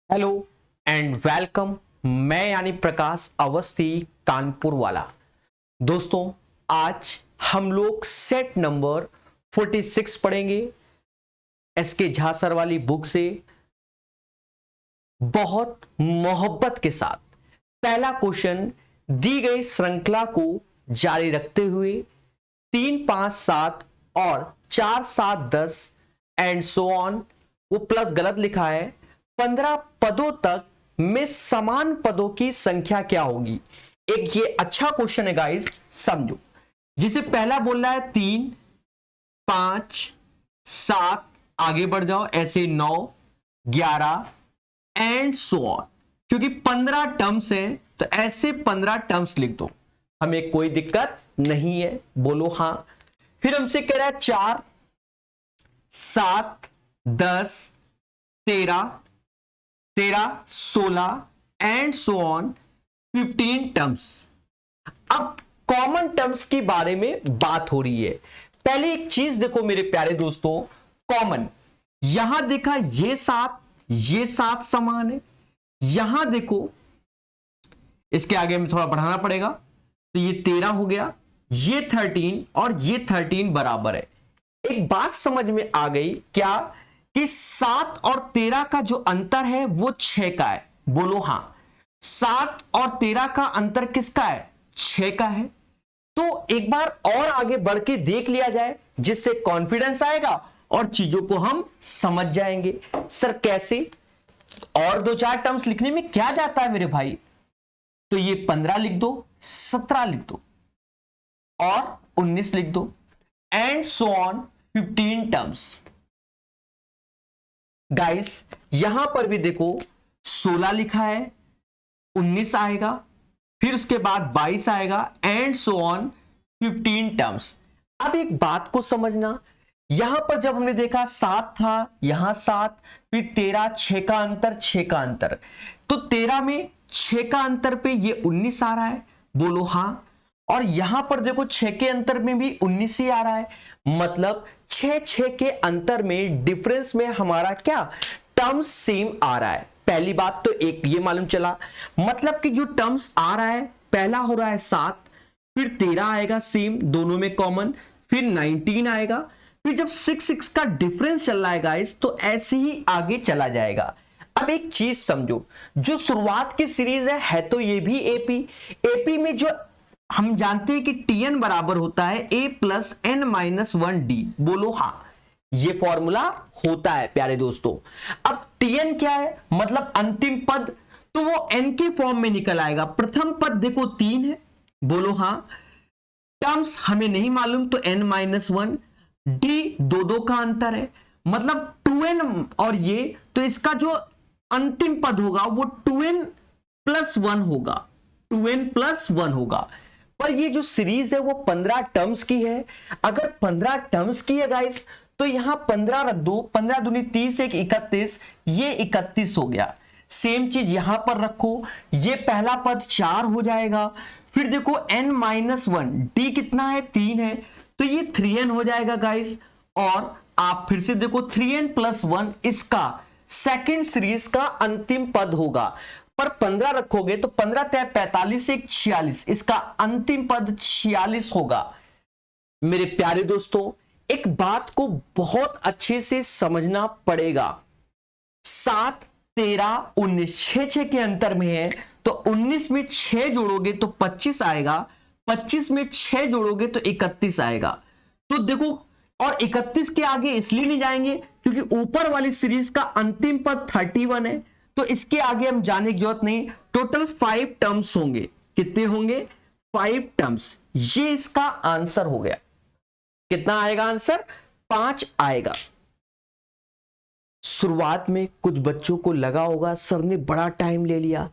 Hello and welcome. मैं यानी प्रकाश अवस्थी कानपुर वाला। दोस्तों, आज हम लोग सेट नंबर 46 पढ़ेंगे एसके झा सर वाली बुक से बहुत मोहब्बत के साथ। पहला क्वेश्चन, दी गई श्रृंखला को जारी रखते हुए 3, 5, 7 और 4, 7, 10 एंड सो ऑन, वो प्लस गलत लिखा है, 15 पदों तक में समान पदों की संख्या क्या होगी। एक ये अच्छा क्वेश्चन है गाइस, समझो। जिसे पहला बोल रहा है 3, 5, 7, आगे बढ़ जाओ ऐसे 9, 11 एंड सो ऑन। क्योंकि 15 टर्म्स हैं तो ऐसे 15 टर्म्स लिख दो, हमें कोई दिक्कत नहीं है, बोलो हां। फिर हमसे कह रहा है 4, 7, 10, 13, 16 एंड सो ऑन 15 टर्म्स। अब कॉमन टर्म्स के बारे में बात हो रही है। पहले एक चीज देखो मेरे प्यारे दोस्तों, कॉमन यहां देखा ये 7 समान है। यहां देखो इसके आगे में थोड़ा बढ़ाना पड़ेगा तो ये 13 हो गया, ये 13 और ये 13 बराबर है। एक बात समझ में आ गई क्या कि 7 और 13 का जो अंतर है वो 6 का है, बोलो हां। 7 और 13 का अंतर किसका है? 6 का है। तो एक बार और आगे बढ़ के देख लिया जाए जिससे कॉन्फिडेंस आएगा और चीजों को हम समझ जाएंगे। सर कैसे? और 2-4 टर्म्स लिखने में क्या जाता है मेरे भाई? तो ये 15 लिख दो, 17 लिख दो और 19 लिख दो and so on 15 terms. Guys यहां पर भी देखो 16 लिखा है, 19 आएगा, फिर उसके बाद 22 आएगा एंड सो ऑन 15 टर्म्स। अब एक बात को समझना, यहां पर जब हमने देखा 7 था, यहां 7, फिर 13, 6 का अंतर, 6 का अंतर, तो 13 में 6 का अंतर पे ये 19 आ रहा है, बोलो हां। और यहां पर देखो 6 के अंतर में भी 19 ही आ रहा है, मतलब 6 के अंतर में डिफरेंस में हमारा क्या टर्म्स सेम आ रहा है। पहली बात तो एक ये मालूम चला, मतलब कि जो टर्म्स आ रहा है पहला हो रहा है 7, फिर 13 आएगा सेम दोनों में कॉमन, फिर 19 आएगा, फिर जब 6 का डिफरेंस चल रहा है गाइस तो ऐसे ही आगे चला जाएगा। अब एक चीज समझो, जो शुरुआत की सीरीज है तो ये भी एपी में जो हम जानते हैं कि टीएन बराबर होता है ए प्लस एन माइनस 1 डी, बोलो हां। ये फॉर्मूला होता है प्यारे दोस्तों। अब टीएन क्या है? मतलब अंतिम पद, तो वो एन के फॉर्म में निकल आएगा। प्रथम पद देखो 3 है, बोलो हां। टर्म्स हमें नहीं मालूम तो n माइनस 1, डी 2 का अंतर है, मतलब 2n और ये, तो इसका जो अंतिम पद होगा वो 2n प्लस 1 होगा, 2n प्लस 1 होगा। पर ये जो सीरीज है वो 15 टर्म्स की है। अगर 15 टर्म्स की है गाइस तो यहां 15 रख दो, 15 दूनी 30, 1 31, ये 31 हो गया। सेम चीज यहां पर रखो, ये पहला पद 4 हो जाएगा, फिर देखो n माइनस 1, डी कितना है? 3 है, तो ये 3n हो जाएगा गाइस। और आप फिर से देखो 3n प्लस 1 इसका सेकेंड सीरीज का अंतिम पद होगा। पर 15 रखोगे तो 15 तय 45, 1 46, इसका अंतिम पद 46 होगा। मेरे प्यारे दोस्तों, एक बात को बहुत अच्छे से समझना पड़ेगा। 7, 13, 19, 6 के अंतर में है, तो 19 में 6 जोड़ोगे तो 25 आएगा, 25 में 6 जोड़ोगे तो 31 आएगा। तो देखो, और 31 के आगे इसलिए नहीं जाएंगे क्योंकि ऊपर वाली सीरीज का अंतिम पद 31 है, तो इसके आगे हम जाने की जरूरत नहीं। टोटल 5 टर्म्स होंगे। कितने होंगे? 5 टर्म्स। ये इसका आंसर हो गया। कितना आएगा आंसर? 5 आएगा। शुरुआत में कुछ बच्चों को लगा होगा सर ने बड़ा टाइम ले लिया।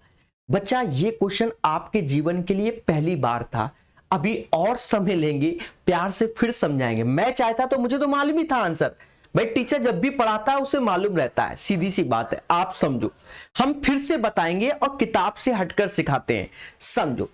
बच्चा, ये क्वेश्चन आपके जीवन के लिए पहली बार था, अभी और समय लेंगे, प्यार से फिर समझाएंगे। मैं चाहता तो मुझे तो मालूम ही था आंसर, भाई टीचर जब भी पढ़ाता है उसे मालूम रहता है, सीधी सी बात है, आप समझो। हम फिर से बताएंगे और किताब से हटकर सिखाते हैं, समझो।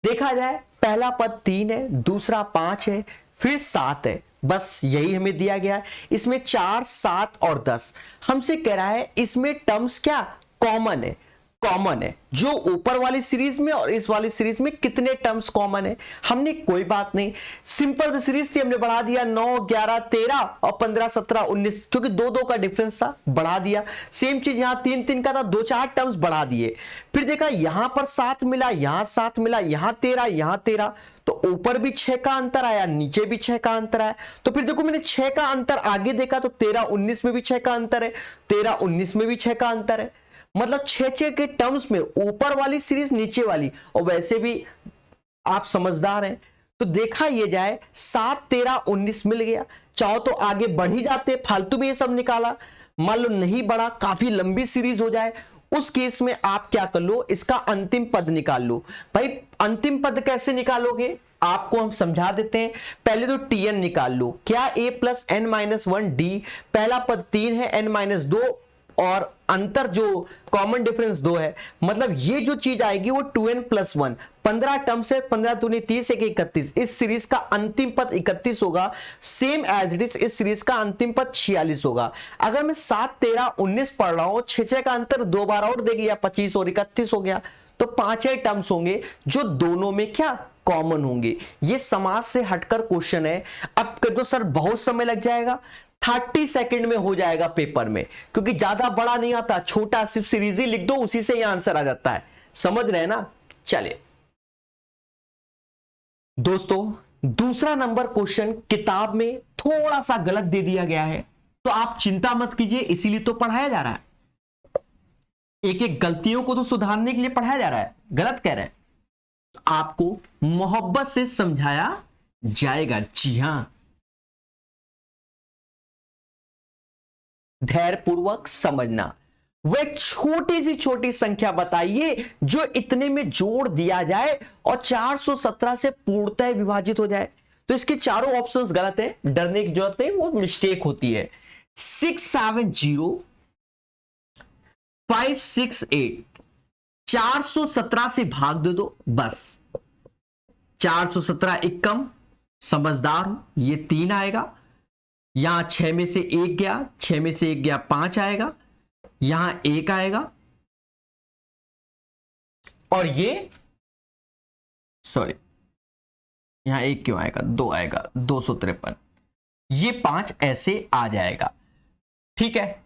देखा जाए पहला पद 3 है, दूसरा 5 है, फिर 7 है, बस यही हमें दिया गया है। इसमें 4, 7 और 10 हमसे कह रहा है इसमें टर्म्स क्या कॉमन है, कॉमन है। जो ऊपर वाली सीरीज में और इस वाली सीरीज में कितने टर्म्स कॉमन है, हमने कोई बात नहीं, सिंपल सी सीरीज थी, हमने बढ़ा दिया 9, 11, 13 और 15, 17, 19, क्योंकि 2-2 का डिफरेंस था, बढ़ा दिया। सेम चीज यहां 3-3 का था, 2-4 टर्म्स बढ़ा दिए। फिर देखा यहां पर 7 मिला, यहां 7 मिला, यहां 13, यहां 13, तो ऊपर भी 6 का अंतर आया, नीचे भी 6 का अंतर आया। तो फिर देखो मैंने 6 का अंतर आगे देखा तो 13, 19 में भी 6 का अंतर है, 13, 19 में भी 6 का अंतर है। मतलब 6-6 के टर्म्स में ऊपर वाली सीरीज नीचे वाली, और वैसे भी आप समझदार हैं तो देखा ये जाए 7, 13, 19 मिल गया। चाहो तो आगे बढ़ ही जाते, फालतू में ये सब निकाला। मान लो नहीं बढ़ा, काफी लंबी सीरीज हो जाए, उस केस में आप क्या कर लो, इसका अंतिम पद निकाल लो। भाई अंतिम पद कैसे निकालोगे, आपको हम समझा देते हैं। पहले तो tn निकाल लो। क्या a plus n minus 1 d, पहला पद 3 है, n माइनस 2 और अंतर जो कॉमन डिफरेंस 2 है, मतलब ये जो चीज आएगी वो 2n प्लस 1, 15 टर्म से 15 दूनी 30, 1 31। इस सीरीज का अंतिम पद 31 होगा, सेम एज इट इज इस सीरीज का अंतिम पद 46 होगा। अगर मैं 7, 13, 19 पढ़ रहा हूं, 6 का अंतर 2 बार और देख लिया, 25 और 31 हो गया, तो 5 टर्म्स होंगे जो दोनों में क्या कॉमन होंगे। ये समाज से हटकर क्वेश्चन है। अब कह दो सर बहुत समय लग जाएगा, 30 सेकंड में हो जाएगा पेपर में, क्योंकि ज्यादा बड़ा नहीं आता, छोटा सिर्फ सीरीज ही लिख दो, उसी से ये आंसर आ जाता है। समझ रहे हैं ना। चलिए दोस्तों, दूसरा नंबर क्वेश्चन किताब में थोड़ा सा गलत दे दिया गया है, तो आप चिंता मत कीजिए, इसीलिए तो पढ़ाया जा रहा है। एक एक गलतियों को तो सुधारने के लिए पढ़ाया जा रहा है। गलत कह रहे हैं तो आपको मोहब्बत से समझाया जाएगा। जी हां, धैर्यपूर्वक समझना। वह छोटी सी छोटी संख्या बताइए जो इतने में जोड़ दिया जाए और 417 से पूर्णतः विभाजित हो जाए। तो इसके चारों ऑप्शंस गलत है, डरने की जरूरत नहीं, वो मिस्टेक होती है। 670,568, 417 से भाग दे दो बस। 417 एक कम, समझदार हो, ये 3 आएगा। यहां 6 में से 1 गया, 6 में से 1 गया, 5 आएगा। यहां 1 आएगा और ये सॉरी यहां 1 क्यों आएगा, 2 आएगा, 253। ये 5 ऐसे आ जाएगा। ठीक है,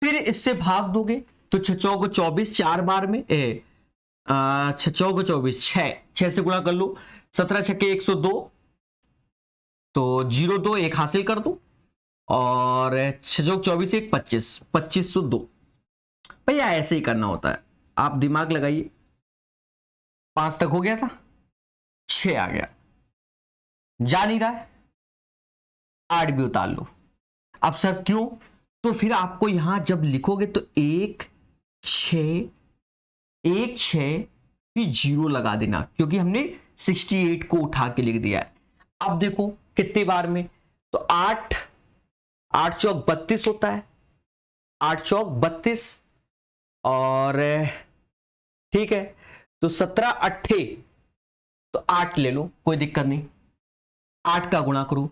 फिर इससे भाग दोगे तो 6 चौको 24, 4 बार में 6 चौको 24, 6 से गुणा कर लो, 17 छक्के 102, तो 0 2 1 हासिल कर दो, और 6 चौक 24, 1 25, 2502। भैया ऐसे ही करना होता है, आप दिमाग लगाइए। 5 तक हो गया था, 6 आ गया, जा नहीं रहा है, 8 भी उतार लो। अब सर क्यों, तो फिर आपको यहां जब लिखोगे तो 1 6 फिर 0 लगा देना, क्योंकि हमने 68 को उठा के लिख दिया है। अब देखो कितने बार में, तो 8 चौक 32 होता है, 8 चौक 32, और ठीक है तो 17 8 तो 8 ले लो, कोई दिक्कत नहीं। 8 का गुणा करो,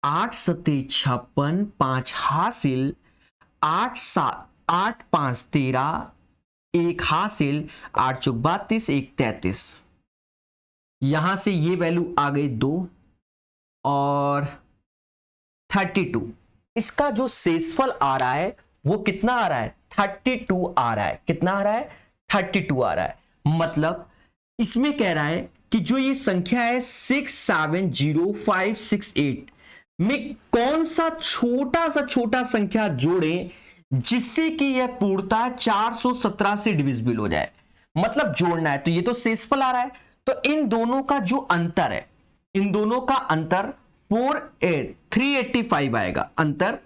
8 7 56, 5 हासिल, 8 5 13, 1 हासिल, 8 चौक 32, 1 33। यहां से ये वैल्यू आ गई 2 और 32। इसका जो शेषफल आ रहा है वो कितना आ रहा है, 32 आ रहा है। कितना आ रहा है, 32 आ रहा है। मतलब इसमें कह रहा है कि जो ये संख्या है 670,568 में कौन सा छोटा संख्या जोड़ें जिससे कि यह पूर्णतः 417 से डिविजिबल हो जाए। मतलब जोड़ना है, तो ये तो शेषफल आ रहा है, तो इन दोनों का जो अंतर है, इन दोनों का अंतर 385 आएगा, अंतर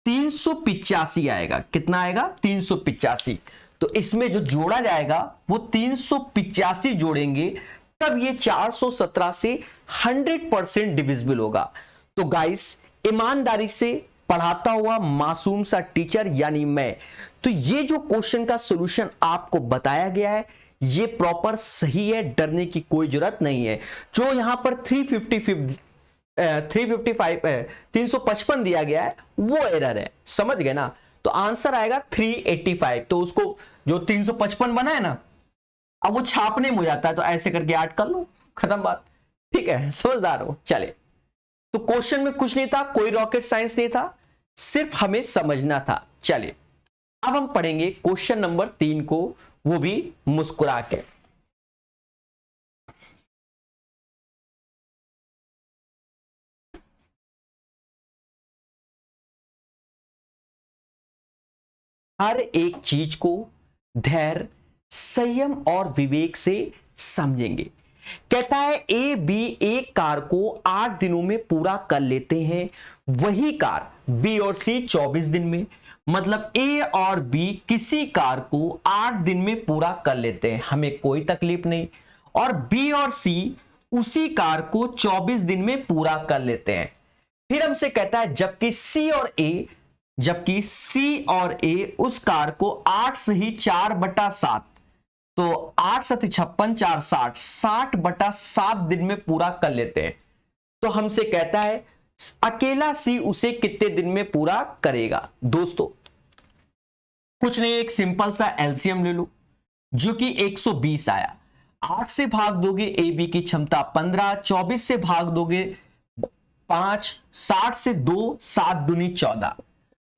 385 आएगा। कितना आएगा, 385। तो इसमें जो जोड़ा जाएगा वो 385 जोड़ेंगे, तब ये 417 से 100% डिविजिबल होगा। तो गाइस, ईमानदारी से पढ़ाता हुआ मासूम सा टीचर यानी मैं, तो ये जो क्वेश्चन का सॉल्यूशन आपको बताया गया है ये प्रॉपर सही है, डरने की कोई जरूरत नहीं है। जो यहां पर 355 दिया गया है वो एरर है, समझ गए ना। तो आंसर आएगा 385। तो उसको जो 355 बना है ना, अब वो छापने में हो जाता है, तो ऐसे करके ऐड कर लो, खत्म बात। ठीक है, समझदार हो। चले, तो क्वेश्चन में कुछ नहीं था, कोई रॉकेट साइंस नहीं था, सिर्फ हमें समझना था। चलिए अब हम पढ़ेंगे क्वेश्चन नंबर 3 को, वो भी मुस्कुरा के। हर एक चीज को धैर्य, संयम और विवेक से समझेंगे। कहता है ए बी एक कार को 8 दिनों में पूरा कर लेते हैं, वही कार बी और सी 24 दिन में। मतलब ए और बी किसी कार को 8 दिन में पूरा कर लेते हैं, हमें कोई तकलीफ नहीं, और बी और सी उसी कार को 24 दिन में पूरा कर लेते हैं। फिर हमसे कहता है जबकि सी और ए उस कार को 8 से ही 4/7, तो 8 7 56 4 60, 60/7 दिन में पूरा कर लेते हैं। तो हमसे कहता है अकेला सी उसे कितने दिन में पूरा करेगा। दोस्तों कुछ नहीं, एक सिंपल सा एलसीएम ले लो, जो कि 120 आया। 8 से भाग दोगे ए बी की क्षमता 15, 24 से भाग दोगे 5, 60 से 2, 7 दूनी 14।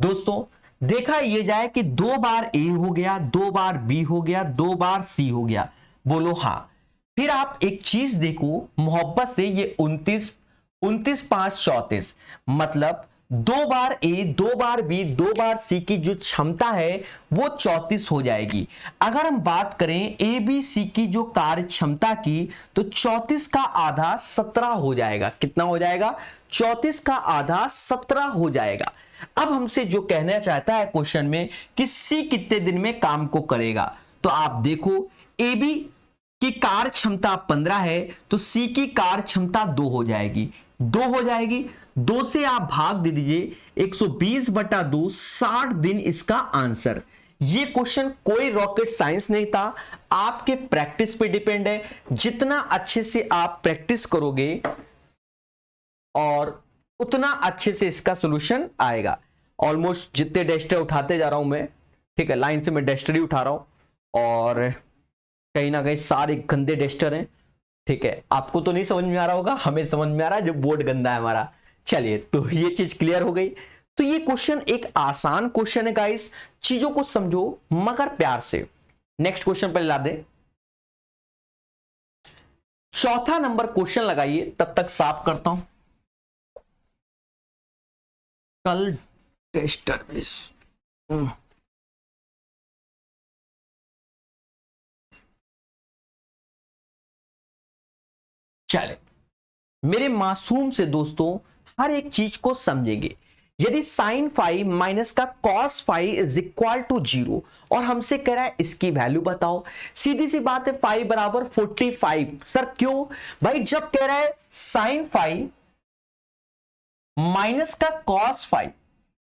दोस्तों देखा ये जाए कि 2 बार ए हो गया, 2 बार बी हो गया, 2 बार सी हो गया, बोलो हाँ। फिर आप एक चीज देखो मोहब्बत से, ये 29 5 34, मतलब 2 बार ए, 2 बार बी, 2 बार सी की जो क्षमता है वो 34 हो जाएगी। अगर हम बात करें ए बी सी की जो कार्य क्षमता की, तो 34 का आधा 17 हो जाएगा। कितना हो जाएगा? 34 का आधा 17 हो जाएगा। अब हमसे जो कहना चाहता है क्वेश्चन में कि सी कितने दिन में काम को करेगा, तो आप देखो ए बी की कार्य क्षमता 15 है, तो सी की कार्य क्षमता 2 हो जाएगी, 2 हो जाएगी। 2 से आप भाग दे दीजिए 120/2, 60 दिन इसका आंसर। ये क्वेश्चन कोई रॉकेट साइंस नहीं था, आपके प्रैक्टिस पे डिपेंड है। जितना अच्छे से आप प्रैक्टिस करोगे और उतना अच्छे से इसका सॉल्यूशन आएगा। ऑलमोस्ट जितने डेस्टर उठाते जा रहा हूं मैं, ठीक है, लाइन से मैं डेस्टर ही उठा रहा हूं, और कहीं ना कहीं सारे गंदे डेस्टर हैं। ठीक है, आपको तो नहीं समझ में आ रहा होगा, हमें समझ में आ रहा है, जो बोर्ड गंदा है हमारा। चलिए, तो ये चीज क्लियर हो गई। तो ये क्वेश्चन एक आसान क्वेश्चन है गाइस, चीजों को समझो मगर प्यार से। नेक्स्ट क्वेश्चन पर ला दे। चौथा नंबर क्वेश्चन लगाइए, तब तक साफ करता हूं कल टेस्टर मिस। चले, मेरे मासूम से दोस्तों हर एक चीज को समझेंगे। यदि साइन फाई माइनस का cos phi is equal to 0, और हमसे कह रहा है इसकी वैल्यू बताओ। सीधी सी बात है, फाई बराबर 45। सर क्यों भाई? जब कह रहा है साइन फाई माइनस का cos phi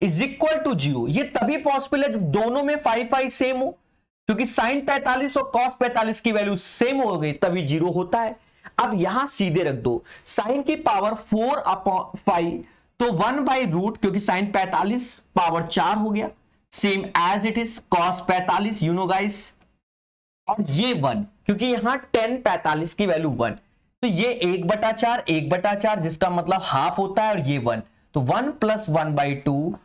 is equal to 0, ये तभी पॉसिबल है जब दोनों में फाई सेम हो, क्योंकि साइन 45 और कॉस 45 की वैल्यू सेम हो गई, तभी 0 होता है। अब यहां सीधे रख दो, साइन की पावर 4/5, तो 1/रूट, क्योंकि साइन 45 पावर 4 हो गया, same as it is cos 45, you know guys. और ये 1, क्योंकि यहां tan 45 की वैल्यू 1, तो ये 1/4 1/4, जिसका मतलब हाफ होता है, और ये 1, तो 1 + 1/2,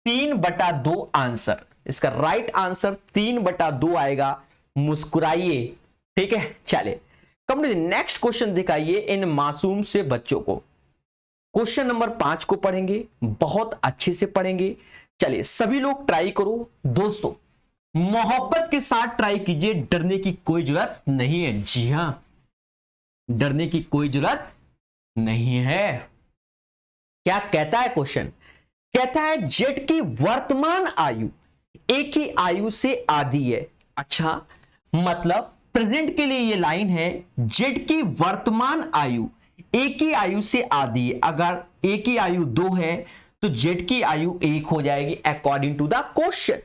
3/2 आंसर। इसका राइट आंसर 3/2 आएगा। मुस्कुराइए, ठीक है। चले, नेक्स्ट क्वेश्चन दिखाइए इन मासूम से बच्चों को। क्वेश्चन नंबर 5 को पढ़ेंगे, बहुत अच्छे से पढ़ेंगे। चलिए सभी लोग ट्राई करो दोस्तों, मोहब्बत के साथ ट्राई कीजिए, डरने की कोई जरूरत नहीं है। जी हां, डरने की कोई जरूरत नहीं है। क्या कहता है क्वेश्चन? कहता है जेड की वर्तमान आयु ए की आयु से आधी है। अच्छा, मतलब प्रेजेंट के लिए ये लाइन है, जेड की वर्तमान आयु ए की आयु से आधी है। अगर ए की आयु 2 है तो जेड की आयु 1 हो जाएगी अकॉर्डिंग टू द क्वेश्चन।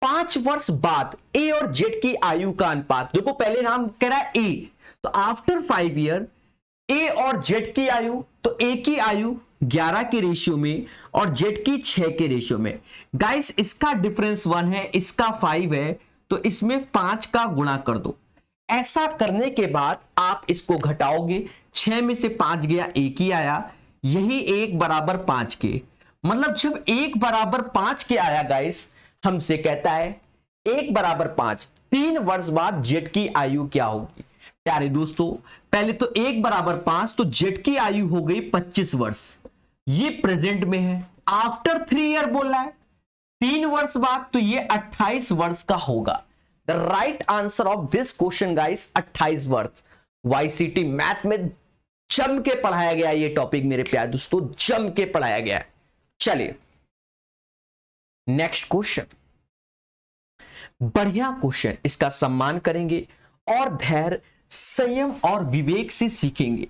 5 वर्ष बाद ए और जेड की आयु का अनुपात, देखो पहले नाम कह रहा है ए, तो आफ्टर 5 ईयर ए और जेड की आयु, तो ए की आयु 11 के रेशियो में और जेड की 6 के रेशियो में। गाइस इसका डिफरेंस 1 है, इसका 5 है, तो इसमें 5 का गुणा कर दो। ऐसा करने के बाद आप इसको घटाओगे, 6 में से 5 गया, 1 ही आया, यही 1 बराबर 5 के। मतलब जब 1 बराबर 5 के आया गाइस, हमसे कहता है 1 बराबर 5, 3 वर्ष बाद जेड की आयु क्या होगी। प्यारे दोस्तों, पहले तो 1 बराबर 5, तो जेड की आयु हो गई 25 वर्ष। ये प्रेजेंट में है, आफ्टर 3 ईयर बोला है, 3 वर्ष बाद, तो ये 28 वर्ष का होगा। The right answer of this question guys 28 वर्ष। वाईसीटी मैथ में जम के पढ़ाया गया ये टॉपिक मेरे प्यारे दोस्तों, जम के पढ़ाया गया है। चलिए नेक्स्ट क्वेश्चन, बढ़िया क्वेश्चन, इसका सम्मान करेंगे और धैर्य, संयम और विवेक से सीखेंगे।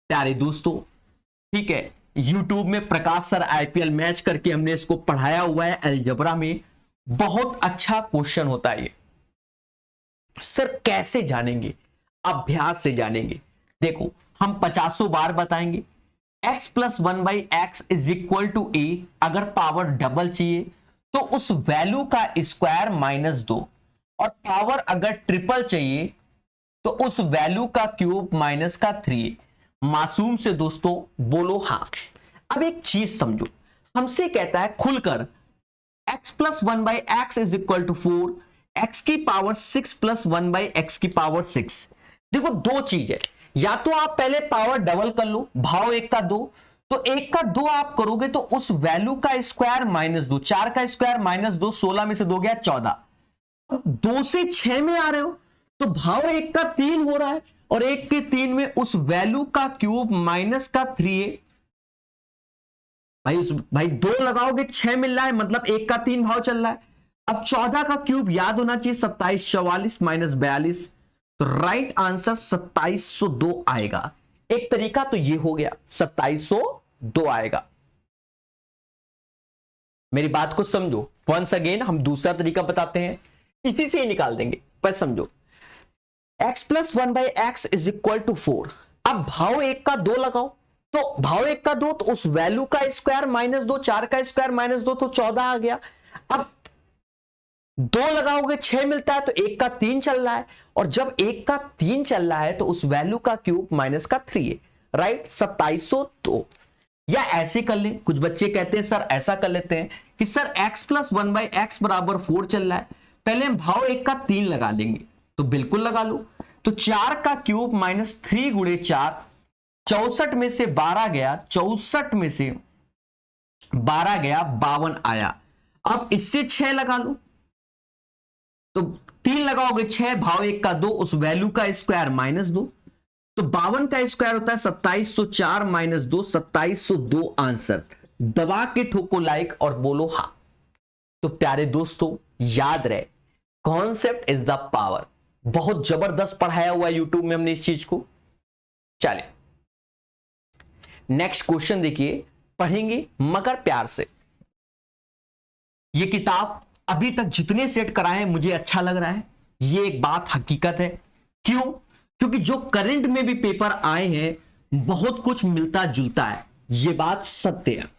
प्यारे दोस्तों ठीक है, YouTube में प्रकाश सर आईपीएल मैच करके हमने इसको पढ़ाया हुआ है अलजेब्रा में, बहुत अच्छा क्वेश्चन होता है ये। सर कैसे जानेंगे? अभ्यास से जानेंगे। देखो हम 50 बार बताएंगे, x plus 1/x is equal to a, अगर पावर डबल चाहिए तो उस वैल्यू का स्क्वायर -2, और पावर अगर ट्रिपल चाहिए तो उस वैल्यू का क्यूब -3। मासूम से दोस्तों बोलो हाँ। अब एक चीज समझो, हमसे कहता है खुलकर x plus 1/x is equal to 4, x की पावर 6 प्लस 1/x की पावर 6। देखो दो चीज है, या तो आप पहले पावर डबल कर लो, भाव 1 का 2, तो 1 का 2 आप करोगे तो उस वैल्यू का स्क्वायर -2, 4 का स्क्वायर -2, 16 में से 2 गया 14। 2 से 6 में आ रहे हो तो भाव 1 का 3 हो रहा है, और 1 के 3 में उस वैल्यू का क्यूब -3 है। भाई 2 लगाओगे 6 मिल रहा है, मतलब 1 का 3 भाव चल रहा है। अब 14 का क्यूब याद होना चाहिए, 27, 44 -42, तो राइट आंसर 2702 आएगा। एक तरीका तो ये हो गया, 2702 आएगा। मेरी बात को समझो, वंस अगेन हम दूसरा तरीका बताते हैं, इसी से ही निकाल देंगे, पर समझो। x plus 1/x is equal to 4। अब भाव 1 का 2 लगाओ, तो भाव 1 का 2, तो उस वैल्यू का स्क्वायर -2, 4 का स्क्वायर -2, तो 14 आ गया। अब 2 लगाओगे 6 मिलता है, तो 1 का 3 चल रहा है, और जब 1 का 3 चल रहा है तो उस वैल्यू का क्यूब -3 है, राइट, 2702। या ऐसे कर लें, कुछ बच्चे कहते हैं सर ऐसा कर लेते हैं कि सर x प्लस 1/x बराबर 4 चल रहा है, पहले हम भाव 1 का 3 लगा लेंगे, तो बिल्कुल लगा लो। तो 4 का क्यूब -3 गुणे 4, 64 में से 12 गया, 64 में से 12 गया, 52 आया। अब इससे 6 लगा लो, तो 3 लगाओगे 6, भाव 1 का 2, उस वैल्यू का स्क्वायर -2, तो 52 का स्क्वायर होता है 2704 -2, 2702 आंसर। दबा के ठोको लाइक और बोलो हाँ। तो प्यारे दोस्तों याद रहे, कॉन्सेप्ट इज द पावर। बहुत जबरदस्त पढ़ाया हुआ यूट्यूब में हमने इस चीज को। चले नेक्स्ट क्वेश्चन देखिए, पढ़ेंगे मगर प्यार से। ये किताब अभी तक जितने सेट कराए हैं मुझे अच्छा लग रहा है, ये एक बात हकीकत है। क्यों? क्योंकि जो करंट में भी पेपर आए हैं बहुत कुछ मिलता जुलता है, ये बात सत्य है।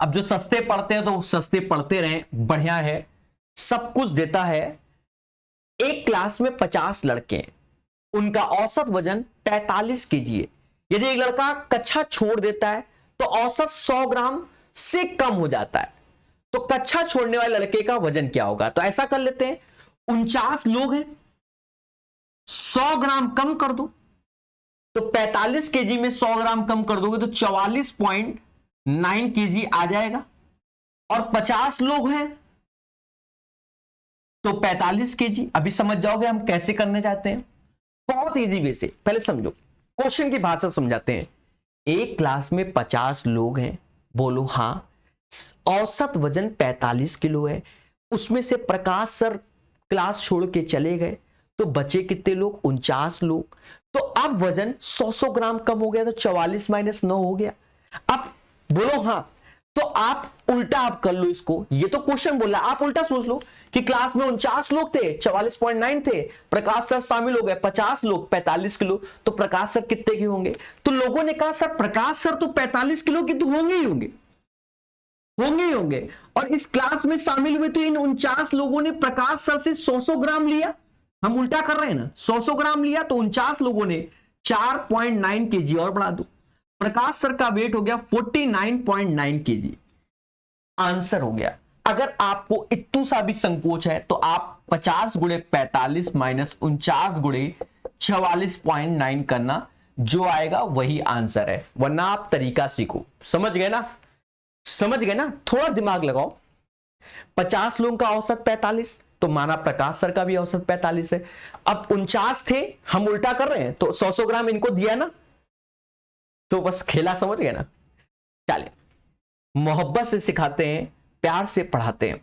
अब जो सस्ते पढ़ते हैं तो सस्ते पढ़ते रहें, बढ़िया है, सब कुछ देता है। एक क्लास में 50 लड़के हैं, उनका औसत वजन 43 केजी है। यदि एक लड़का कक्षा छोड़ देता है तो औसत 100 ग्राम से कम हो जाता है, तो कक्षा छोड़ने वाले लड़के का वजन क्या होगा? तो ऐसा कर लेते हैं, 49 लोग हैं, 100 ग्राम कम कर दो, तो 45 केजी में 100 ग्राम कम कर दोगे तो 44.9 केजी आ जाएगा। और 50 लोग हैं तो 45 केजी। अभी समझ जाओगे हम कैसे करने जाते हैं, बहुत इजी वे से। पहले समझो, क्वेश्चन की भाषा समझाते हैं। एक क्लास में 50 लोग हैं, बोलो हाँ, औसत वजन 45 किलो है, उसमें से प्रकाश सर क्लास छोड़ के चले गए, तो बचे कितने लोग? 49 लोग। तो अब वजन 100 ग्राम कम हो गया, तो 44 - 9 हो गया। अब बोलो हाँ, तो आप उल्टा आप कर लो इसको, ये तो क्वेश्चन बोल रहा है, आप उल्टा सोच लो कि क्लास में 49 लोग थे, 44.9 थे, प्रकाश सर शामिल हो गए 50 लोग, 45 किलो, तो प्रकाश सर कितने के होंगे? तो लोगों ने कहा सर प्रकाश सर तो 45 किलो के तो होंगे ही होंगे, होंगे ही होंगे। और इस क्लास में शामिल हुए तो इन 49 लोगों ने प्रकाश सर से 100 ग्राम लिया, हम उल्टा कर रहे हैं ना, 100 ग्राम लिया, तो 49 लोगों ने 4.9 केजी और बढ़ा दो, प्रकाश सर का वेट हो गया 49.9 केजी, आंसर हो गया। अगर आपको इतू सा भी संकोच है तो आप 50 गुणे 45 माइनस 49 गुणे 44.9 करना, जो आएगा वही आंसर है, वरना आप तरीका सीखो। समझ गए ना, समझ गए ना, थोड़ा दिमाग लगाओ। 50 लोगों का औसत 45, तो माना प्रकाश सर का भी औसत 45 है। अब 49 थे, हम उल्टा कर रहे हैं, तो 100 ग्राम इनको दिया ना, तो बस खेला समझ गए ना। चलिए, मोहब्बत से सिखाते हैं, प्यार से पढ़ाते हैं।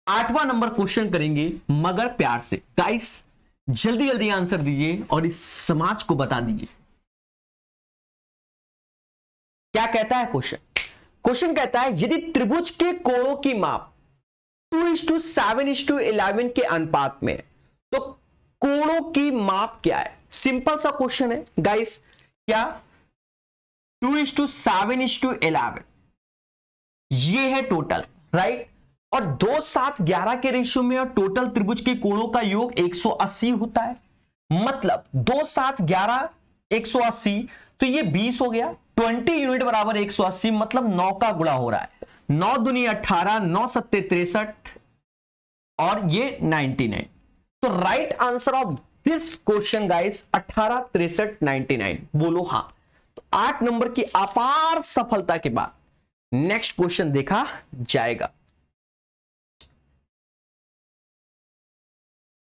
8वां नंबर क्वेश्चन करेंगे मगर प्यार से। गाइस जल्दी जल्दी आंसर दीजिए और इस समाज को बता दीजिए क्या कहता है क्वेश्चन। क्वेश्चन कहता है यदि त्रिभुज के कोणों की माप 2:7:11 के अनुपात में, तो कोणों की माप क्या है? सिंपल सा क्वेश्चन है गाइस, क्या 2:7:11 ये है टोटल, राइट, और 2, 7, 11 के रेशियो में और टोटल त्रिभुज के कोणों का योग 180 होता है। मतलब 2, 7, 11 180, तो ये 20 हो गया, 20 यूनिट बराबर 180, मतलब 9 का गुणा हो रहा है, 9 दूनी 18, 9 सत्ते 63 और ये 99। तो right answer of this question guys 18, 63, 99, बोलो हाँ। तो 8 नंबर की अपार सफलता के बाद नेक्स्ट क्वेश्चन देखा जाएगा।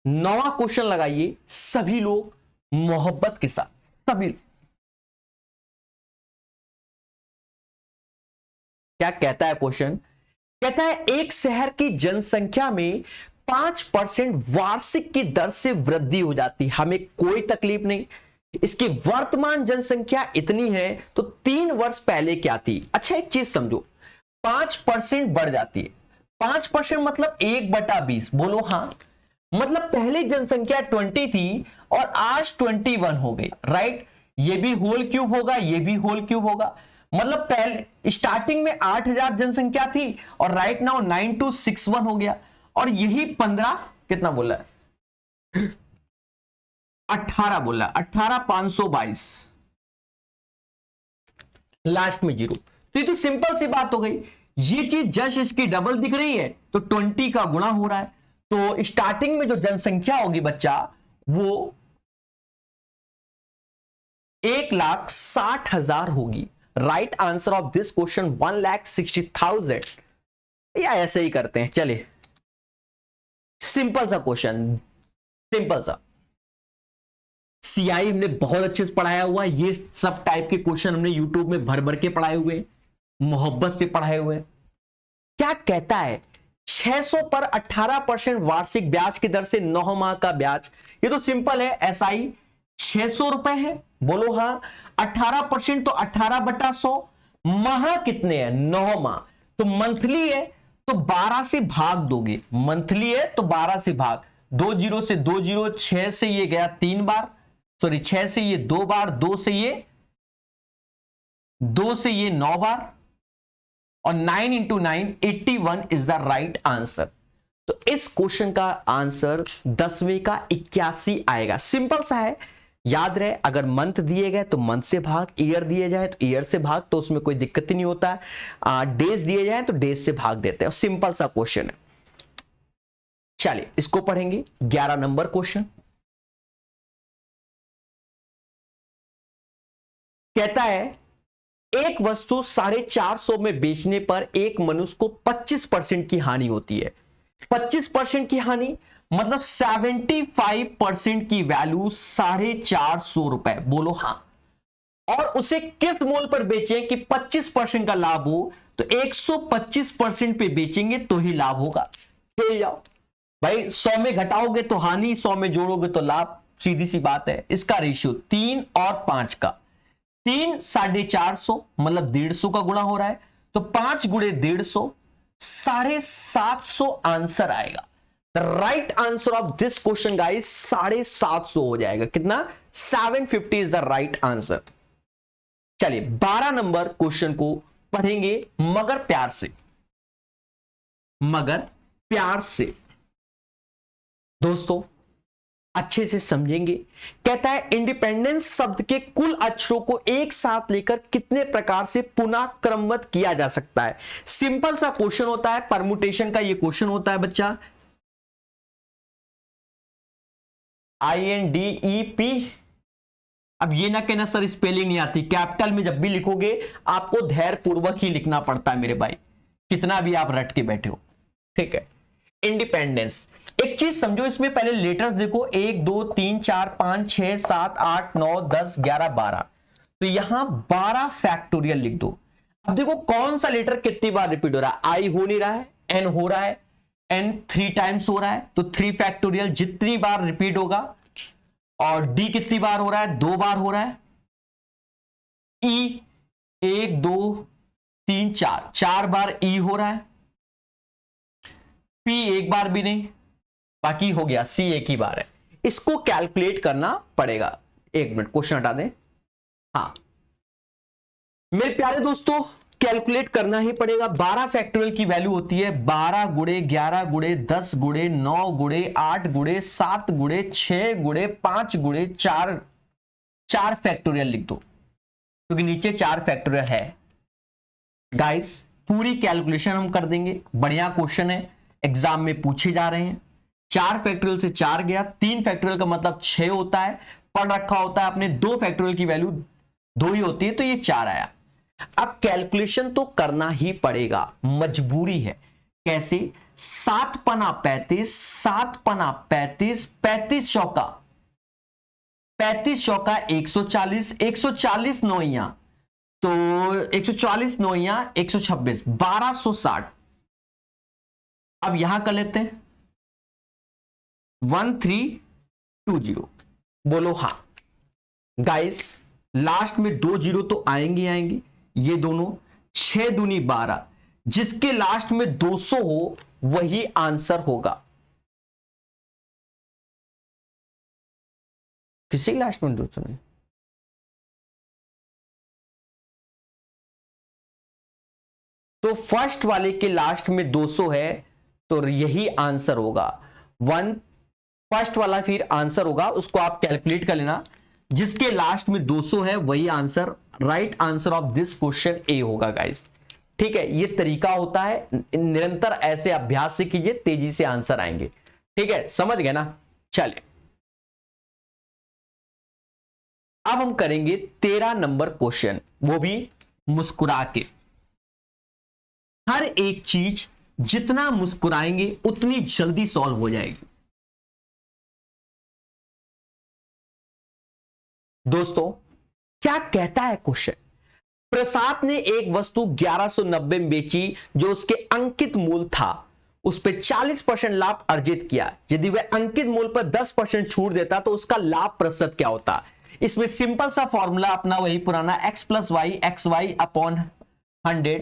9वां क्वेश्चन लगाइए सभी लोग मोहब्बत के साथ, सभी लोग। क्या कहता है क्वेश्चन? कहता है एक शहर की जनसंख्या में 5% वार्षिक की दर से वृद्धि हो जाती है, हमें कोई तकलीफ नहीं। इसकी वर्तमान जनसंख्या इतनी है, तो 3 वर्ष पहले क्या थी? अच्छा एक चीज समझो, 5% बढ़ जाती है, 5% मतलब 1/20, बोलो हाँ। मतलब पहले जनसंख्या 20 थी और आज 21 हो गई, राइट। ये भी होल क्यूब होगा, ये भी होल क्यूब होगा। मतलब पहले स्टार्टिंग में 8000 जनसंख्या थी और राइट नाउ 9261 हो गया, और यही 15 कितना बोला है 18 बोला, 18522 लास्ट में 0। तो ये तो सिंपल सी बात हो गई, ये चीज जस्ट इसकी डबल दिख रही है तो 20 का गुणा हो रहा है, तो स्टार्टिंग में जो जनसंख्या होगी बच्चा वो 1,60,000 होगी। Right answer of this question 1,60,000, या ऐसे ही करते हैं, चलिए सिंपल सा क्वेश्चन, सिंपल सा। सीआई हमने बहुत अच्छे से पढ़ाया हुआ, ये सब टाइप के क्वेश्चन हमने यूट्यूब में भर भर के पढ़ाए हुए, मोहब्बत से पढ़ाए हुए। क्या कहता है 600 पर 18% वार्षिक ब्याज की दर से 9 माह का ब्याज, ये तो सिंपल है, एसआई 600 रुपए है, बोलो हाँ। 18% तो 18/100, माह कितने हैं 9 माह, तो मंथली है तो 12 से भाग दोगे, मंथली है तो 12 से भाग, 2 0 से 2 0, 6 से ये गया 3 बार, सॉरी 6 से ये 2 बार, 2 से ये 9 बार, और 9 × 9 81 इज द राइट आंसर। तो इस क्वेश्चन का आंसर 10वें का 81 आएगा। सिंपल सा है, याद रहे, अगर मंथ दिए गए तो मंथ से भाग, ईयर दिए जाए तो ईयर से भाग, तो उसमें कोई दिक्कत ही नहीं होता है। डेज दिए जाए तो डेज से भाग देते हैं, सिंपल सा क्वेश्चन है। चलिए इसको पढ़ेंगे। 11 नंबर क्वेश्चन कहता है एक वस्तु 450 में बेचने पर एक मनुष्य को 25% की हानि होती है। 25% की हानि मतलब 75% की वैल्यू 450 रुपए, बोलो हाँ। और उसे किस मोल पर बेचें कि 25% का लाभ हो, तो 125% पे बेचेंगे तो ही लाभ होगा। खेल जाओ भाई, 100 में घटाओगे तो हानि, 100 में जोड़ोगे तो लाभ, सीधी सी बात है। इसका रेशियो 3 और 5 का, 3 450 मतलब 150 का गुणा हो रहा है, तो 5 गुणे 150 750 आंसर आएगा। The right answer of this question guys 750 हो जाएगा। कितना? 750 इज द राइट आंसर। चलिए 12 नंबर क्वेश्चन को पढ़ेंगे मगर प्यार से, मगर प्यार से दोस्तों अच्छे से समझेंगे। कहता है इंडिपेंडेंस शब्द के कुल अक्षरों को एक साथ लेकर कितने प्रकार से पुनः क्रमबद्ध किया जा सकता है। सिंपल सा क्वेश्चन होता है, परमुटेशन का ये क्वेश्चन होता है बच्चा। INDEP। अब ये ना कहना सर स्पेलिंग नहीं आती, कैपिटल में जब भी लिखोगे आपको धैर्य पूर्वक ही लिखना पड़ता है मेरे भाई, कितना भी आप रट के बैठे हो, ठीक है। इंडिपेंडेंस, एक चीज समझो, इसमें पहले लेटर्स देखो 1 2 3 4 5 6 7 8 9 10 11 12, तो यहां 12 फैक्टोरियल लिख दो। अब देखो कौन सा लेटर कितनी बार रिपीट हो रहा है, आई हो नहीं रहा है, एन हो रहा है, एन 3 टाइम्स हो रहा है, तो 3 फैक्टोरियल जितनी बार रिपीट होगा। और डी कितनी बार हो रहा है, 2 बार हो रहा है। ई 1 2 3 4 4 बार ई हो रहा है। पी 1 बार भी नहीं, बाकी हो गया सी 1 ही बार है। इसको कैलकुलेट करना पड़ेगा। 1 मिनट क्वेश्चन हटा दें। हाँ मेरे प्यारे दोस्तों कैलकुलेट करना ही पड़ेगा। 12 फैक्टोरियल की वैल्यू होती है 12 गुणे 11 गुणे 10 गुणे 9 गुणे 8 गुणे 7 गुणे 6 गुणे 5 गुणे 4 4 फैक्टोरियल लिख दो, क्योंकि नीचे 4 फैक्टोरियल है। गाइस पूरी कैलकुलेशन हम कर देंगे, बढ़िया क्वेश्चन है, एग्जाम में पूछे जा रहे हैं। 4 फैक्टोरियल से 4 गया, 3 फैक्टोरियल का मतलब 6 होता है, पढ़ रखा होता है आपने। 2 फैक्टोरियल की वैल्यू 2 ही होती है, तो ये 4 आया। अब कैलकुलेशन तो करना ही पड़ेगा, मजबूरी है। कैसे? 7 पना 35, 7 पना 35, 35 चौका 140, 140 नौइया, तो 140 नौइया 126, 1260। अब यहां कर लेते हैं 1320। बोलो हाँ। गाइस लास्ट में 2 जीरो तो आएंगे आएंगे, ये दोनों 6 दूनी 12, जिसके लास्ट में 200 हो वही आंसर होगा। किसी लास्ट में 200 नहीं, तो फर्स्ट वाले के लास्ट में 200 है तो यही आंसर होगा। फर्स्ट वाला फिर आंसर होगा, उसको आप कैलकुलेट कर लेना। जिसके लास्ट में 200 है वही answer, right answer of this question A होगा गाइस। ठीक है, ये तरीका होता है, निरंतर ऐसे अभ्यास से कीजिए, तेजी से आंसर आएंगे। ठीक है, समझ गए ना? चलिए अब हम करेंगे 13 नंबर क्वेश्चन, वो भी मुस्कुरा के। हर एक चीज जितना मुस्कुराएंगे उतनी जल्दी सॉल्व हो जाएगी। दोस्तों क्या कहता है क्वेश्चन? प्रसाद ने एक वस्तु 1190 में बेची जो उसके अंकित मूल्य था, उस पर 40% लाभ अर्जित किया। यदि वह अंकित मूल्य पर 10% छूट देता तो उसका लाभ प्रतिशत क्या होता? इसमें सिंपल सा फॉर्मूला अपना वही पुराना x + y xy upon 100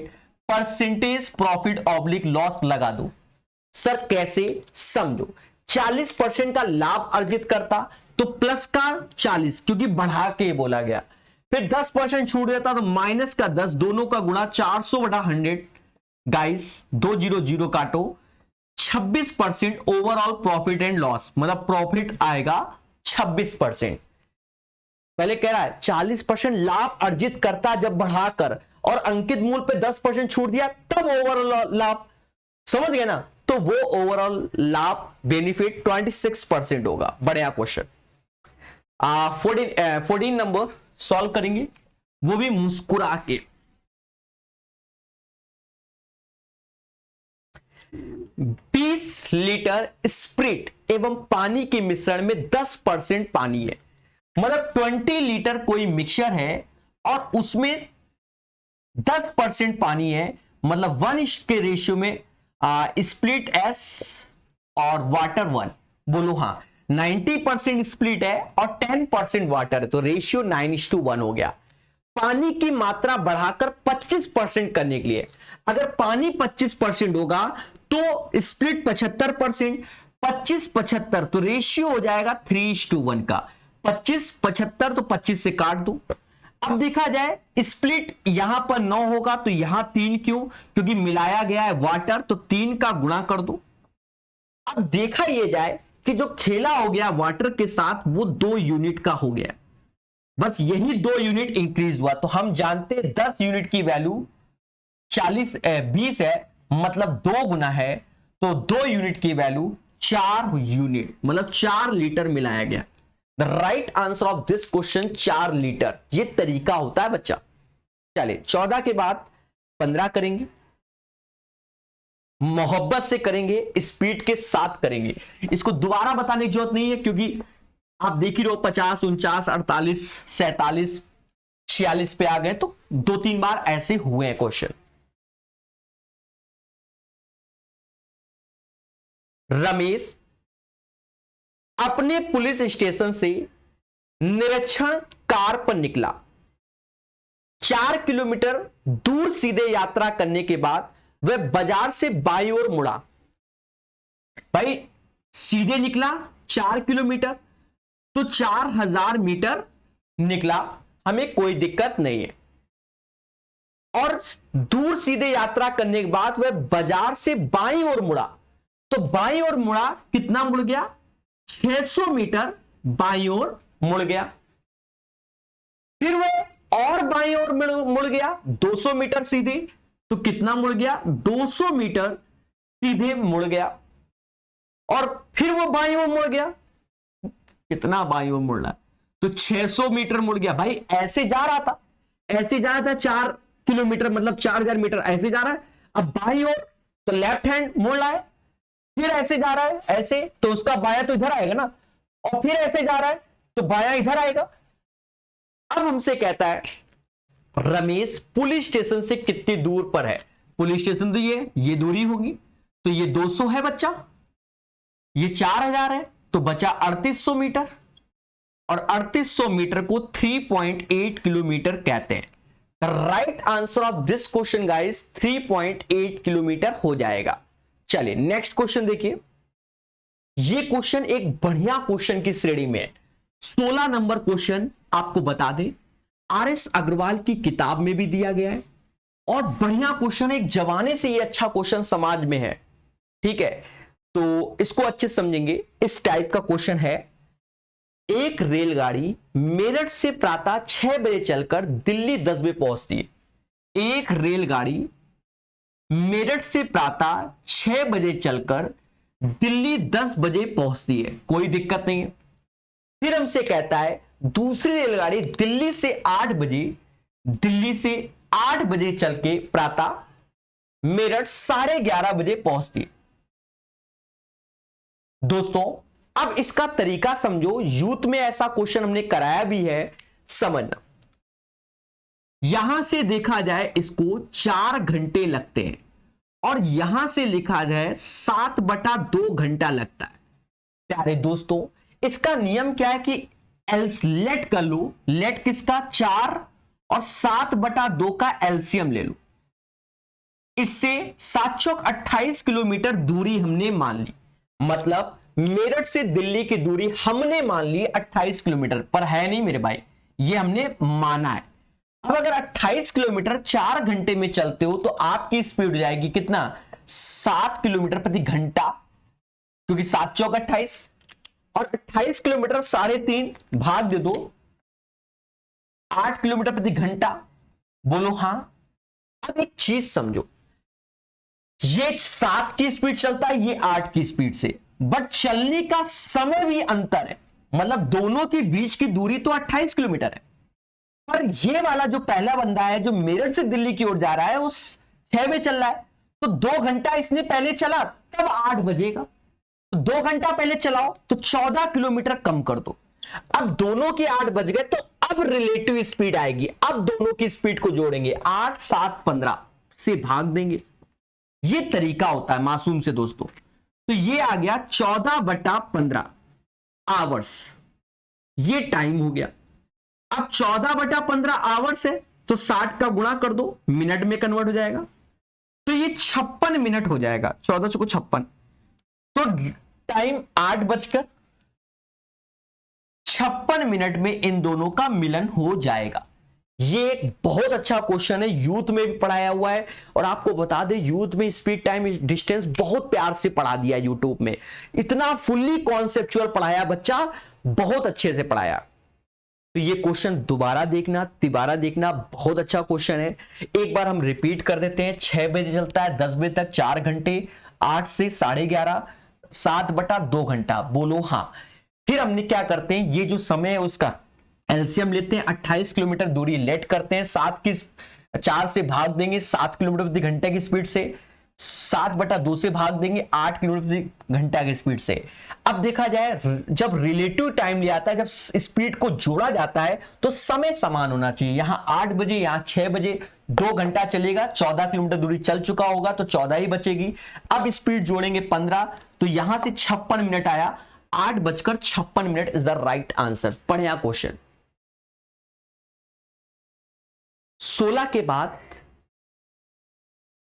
percentage profit oblique loss लगा दो। सर कैसे? समझो, 40% का लाभ अर्जित करता तो प्लस का 40, क्योंकि बढ़ा के बोला गया, फिर 10% छूट देता तो माइनस का 10, दोनों का गुणा 400/100। गाइस 2 0 0 काटो, 26% ओवरऑल प्रॉफिट एंड लॉस, मतलब प्रॉफिट आएगा 26%। पहले कह रहा है 40% लाभ अर्जित करता जब बढ़ाकर, और अंकित मूल्य पे 10% छूट दिया तब ओवरऑल लाभ, समझ गए ना? तो वो ओवरऑल लाभ बेनिफिट 26% होगा। बढ़िया क्वेश्चन। 14 नंबर सॉल्व करेंगे, वो भी मुस्कुरा के। 20 लीटर स्प्रिट एवं पानी के मिश्रण में 10% पानी है, मतलब 20 लीटर कोई मिक्सचर है और उसमें 10% पानी है, मतलब 1 के रेशियो में स्प्लिट S और वाटर 1। बोलो हाँ। 90% स्प्लिट है और 10% वाटर है, तो रेशियो 9:1 हो गया। पानी की मात्रा बढ़ाकर 25% करने के लिए। अगर पानी 25% होगा तो स्प्लिट 75%, 25-75 तो रेशियो हो जाएगा 3:1 का। 25-75 तो 25 से काट दो। अब देखा जाए स्प्लिट यहां पर 9 होगा तो यहां 3 क्यों, क्योंकि मिलाया गया है वाटर, तो 3 का गुणा कर दो। अब देखा यह जाए कि जो खेला हो गया वाटर के साथ वो 2 यूनिट का हो गया, बस यही 2 यूनिट इंक्रीज हुआ। तो हम जानते हैं 10 यूनिट की वैल्यू 20 है, मतलब 2 गुना है, तो 2 यूनिट की वैल्यू 4 यूनिट, मतलब 4 लीटर मिलाया गया। The right answer of this question 4 litre. ये तरीका होता है बच्चा। चले 14 के बाद 15 करेंगे, मोहब्बत से करेंगे, स्पीड के साथ करेंगे। इसको दोबारा बताने की जरूरत नहीं है, क्योंकि आप देख ही रहो 50, 49, 48, 47, 46 पे आ गए, तो 2-3 बार ऐसे हुए हैं क्वेश्चन। रमेश अपने पुलिस स्टेशन से निरीक्षण कार पर निकला। 4 किलोमीटर दूर सीधे यात्रा करने के बाद वह बाजार से बाईं ओर मुड़ा। भाई सीधे निकला 4 किलोमीटर, तो 4000 मीटर निकला, हमें कोई दिक्कत नहीं है। और दूर सीधे यात्रा करने के बाद वह बाजार से बाईं ओर मुड़ा, तो बाईं ओर मुड़ा, कितना मुड़ गया? 600 मीटर बाईं ओर मुड़ गया। फिर वह और बाईं ओर मुड़ गया 200 मीटर सीधे, तो कितना मुड़ गया? 200 मीटर सीधे मुड़ गया। और फिर वो बाईं ओर मुड़ गया, कितना बाईं ओर मुड़ रहा है? तो 600 मीटर मुड़ गया। भाई ऐसे जा रहा था, ऐसे जा रहा था 4 किलोमीटर, मतलब 4000 मीटर ऐसे जा रहा है। अब बाईं ओर तो लेफ्ट हैंड मुड़ रहा है, फिर ऐसे जा रहा है ऐसे, तो उसका बायां तो इधर आएगा ना, और फिर ऐसे जा रहा है तो बायां इधर आएगा। अब हमसे कहता है रमेश पुलिस स्टेशन से कितनी दूर पर है? पुलिस स्टेशन तो ये दूरी होगी, तो ये 200 है बच्चा, ये 4000 है, तो बचा 3800 मीटर, और 3800 मीटर को 3.8 किलोमीटर कहते हैं। Right answer of this question guys 3.8 kilometre हो जाएगा। चलिए नेक्स्ट क्वेश्चन देखिए। ये क्वेश्चन एक बढ़िया क्वेश्चन की श्रेणी में है। 16 नंबर क्वेश्चन आपको बता दें, आर.एस. अग्रवाल की किताब में भी दिया गया है, और बढ़िया क्वेश्चन, एक जमाने से ये अच्छा क्वेश्चन समाज में है। ठीक है, तो इसको अच्छे समझेंगे। इस टाइप का क्वेश्चन है, एक रेलगाड़ी मेरठ से प्रातः 6 बजे चलकर दिल्ली 10 बजे पहुंचती है। एक रेलगाड़ी मेरठ से प्रातः 6 बजे चलकर दिल्ली 10 बजे पहुंचती है, कोई दिक्कत नहीं है। फिर हमसे कहता है दूसरी रेलगाड़ी दिल्ली से 8 बजे चल के प्रातः मेरठ 11:30 बजे पहुंचती है। दोस्तों अब इसका तरीका समझो, यूथ में ऐसा क्वेश्चन हमने कराया भी है, समझना। यहां से देखा जाए इसको 4 घंटे लगते हैं, और यहां से लिखा जाए 7/2 घंटा लगता है। प्यारे दोस्तों इसका नियम क्या है कि लेट कर लो, लेट किसका? 4 और 7/2 का एलसीएम ले लो। इससे 7 चौक 28 किलोमीटर दूरी हमने मान ली, मतलब मेरठ से दिल्ली की दूरी हमने मान ली 28 किलोमीटर, पर है नहीं मेरे भाई, ये हमने माना है। अब अगर 28 किलोमीटर 4 घंटे में चलते हो तो आपकी स्पीड हो जाएगी कितना? 7 किलोमीटर प्रति घंटा, क्योंकि 7 चौक 28, और 28 किलोमीटर 3.5 भाग दे दो 8 किलोमीटर प्रति घंटा। बोलो हां। अब एक चीज समझो, ये 7 की स्पीड चलता है, ये 8 की स्पीड से, बट चलने का समय भी अंतर है, मतलब दोनों के बीच की दूरी तो 28 किलोमीटर है, पर ये वाला जो पहला बंदा है जो मेरठ से दिल्ली की ओर जा रहा है वो 6 में चल रहा है, तो 2 घंटा इसने पहले चला, तब 8 बजेगा, तो 2 घंटा पहले चलाओ तो 14 किलोमीटर कम कर दो। अब दोनों के 8 बज गए, तो अब रिलेटिव स्पीड आएगी, अब दोनों की स्पीड को जोड़ेंगे, 8, 7, 15 से भाग देंगे। ये तरीका होता है मासूम से दोस्तों। तो ये आ गया 14/15 आवर्स, ये टाइम हो गया। अब 14/15 आवर्स है तो 60 का गुणा कर दो, मिनट में कन्वर्ट हो जाएगा, तो ये 56 मिनट हो जाएगा। 14 से को 56, तो टाइम 8:56 में इन दोनों का मिलन हो जाएगा। ये एक बहुत अच्छा क्वेश्चन है, यूथ में भी पढ़ाया हुआ है। और आपको बता दें, यूथ में स्पीड टाइम डिस्टेंस बहुत प्यार से पढ़ा दिया यूट्यूब में, इतना फुल्ली कॉन्सेप्चुअल पढ़ाया बच्चा, बहुत अच्छे से पढ़ाया। तो ये क्वेश्चन दोबारा देखना, तिबारा देखना, बहुत अच्छा क्वेश्चन है। एक बार हम रिपीट कर देते हैं। 6 बजे चलता है, 10 बजे तक 4 घंटे, 8 से 11:30, 7/2 घंटा। बोलो हाँ। फिर हमने क्या करते हैं, ये जो समय है उसका एलसीएम लेते हैं, 28 किलोमीटर दूरी लेट करते हैं, 4 से भाग देंगे 7 किलोमीटर प्रति घंटे की स्पीड से, 7/2 से भाग देंगे 8 किलोमीटर प्रति घंटा की स्पीड से। अब देखा जाए, जब रिलेटिव टाइम लिया जाता है, जब स्पीड को जोड़ा जाता है तो समय समान होना चाहिए। यहां 8 बजे, यहां 6 बजे, 2 घंटा चलेगा, 14 किलोमीटर दूरी चल चुका होगा तो 14 ही बचेगी। अब स्पीड जोड़ेंगे 15, तो यहां से 56 मिनट आया। 8:56 इज द राइट आंसर। पढ़िया क्वेश्चन। 16 के बाद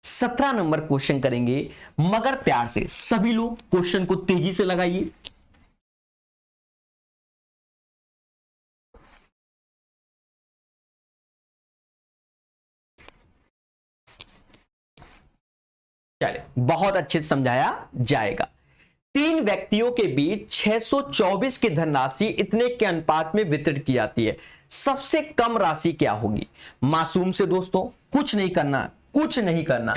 17 नंबर क्वेश्चन करेंगे, मगर प्यार से। सभी लोग क्वेश्चन को तेजी से लगाइए। चले, बहुत अच्छे से समझाया जाएगा। 3 व्यक्तियों के बीच 624 की धनराशि इतने के अनुपात में वितरित की जाती है, सबसे कम राशि क्या होगी? मासूम से दोस्तों, कुछ नहीं करना, कुछ नहीं करना।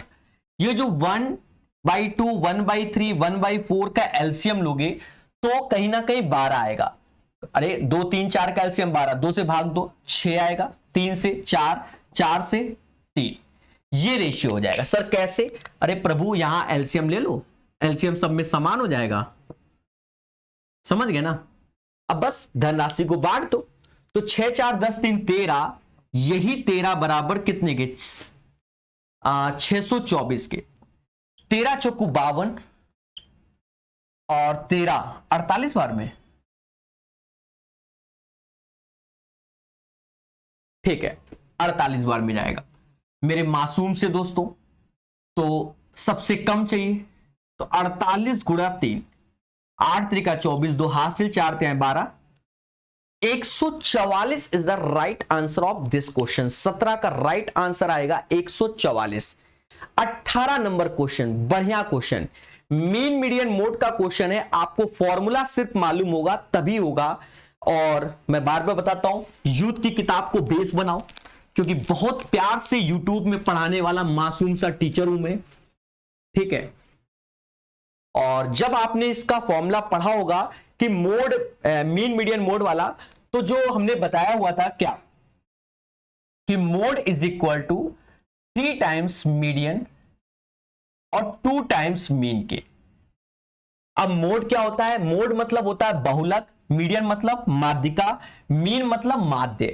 ये जो 1/2, 1/3, 1/4 का एलसीएम लोगे तो कहीं ना कहीं 12 आएगा। अरे 2, 3, 4 का एलसीएम 12, 2 से भाग दो 6 आएगा, 3 से 4, 4 से 3, ये रेशियो हो जाएगा। सर कैसे? अरे प्रभु, यहां एलसीएम ले लो, एलसीएम सब में समान हो जाएगा। समझ गए ना? अब बस धनराशि को बांट दो, तो 6, 4, 10, 3, 13, यही 13 बराबर कितने के? 624 के। 13 चौकू 52 और 13 48 बार में। ठीक है, 48 बार में जाएगा। मेरे मासूम से दोस्तों, तो सबसे कम चाहिए, तो 48 गुणा 3, 8 त्रिका 24, 2 हासिल, 4 3 12, 144 is the right answer of this question. 17 का राइट आंसर आएगा 144। 18 नंबर क्वेश्चन, बढ़िया क्वेश्चन, मीन मीडियन मोड का क्वेश्चन है। आपको फॉर्मूला सिर्फ मालूम होगा तभी होगा। और मैं बार बार बताता हूं, यूथ की किताब को बेस बनाओ, क्योंकि बहुत प्यार से यूट्यूब में पढ़ाने वाला मासूम सा टीचर हूं मैं। ठीक है, और जब आपने इसका फॉर्मूला पढ़ा होगा कि मोड, मीन मीडियन मोड वाला, तो जो हमने बताया हुआ था क्या, कि mode is equal to 3 times median और 2 टाइम्स मीन के। अब मोड क्या होता है? मोड मतलब होता है बहुलक, मीडियन मतलब माध्यिका, मीन मतलब माध्य।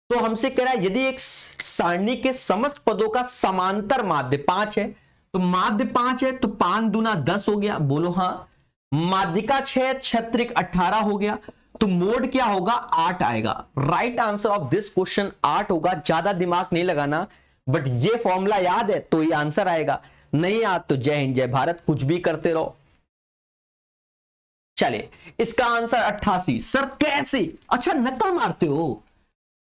तो हमसे कह रहा है यदि एक सारणी के समस्त पदों का समांतर माध्य 5 है, तो माध्य 5 है, तो 5 दूना 10 हो गया। बोलो हाँ। माध्यिका 6, 6 18 हो गया, तो मोड क्या होगा? 8 आएगा। Right answer of this question 8 होगा। ज्यादा दिमाग नहीं लगाना, बट ये फॉर्मूला याद है तो ये आंसर आएगा, नहीं याद तो जय हिंद जय भारत, कुछ भी करते रहो। चले, इसका आंसर 88। सर कैसे? अच्छा नकल मारते हो।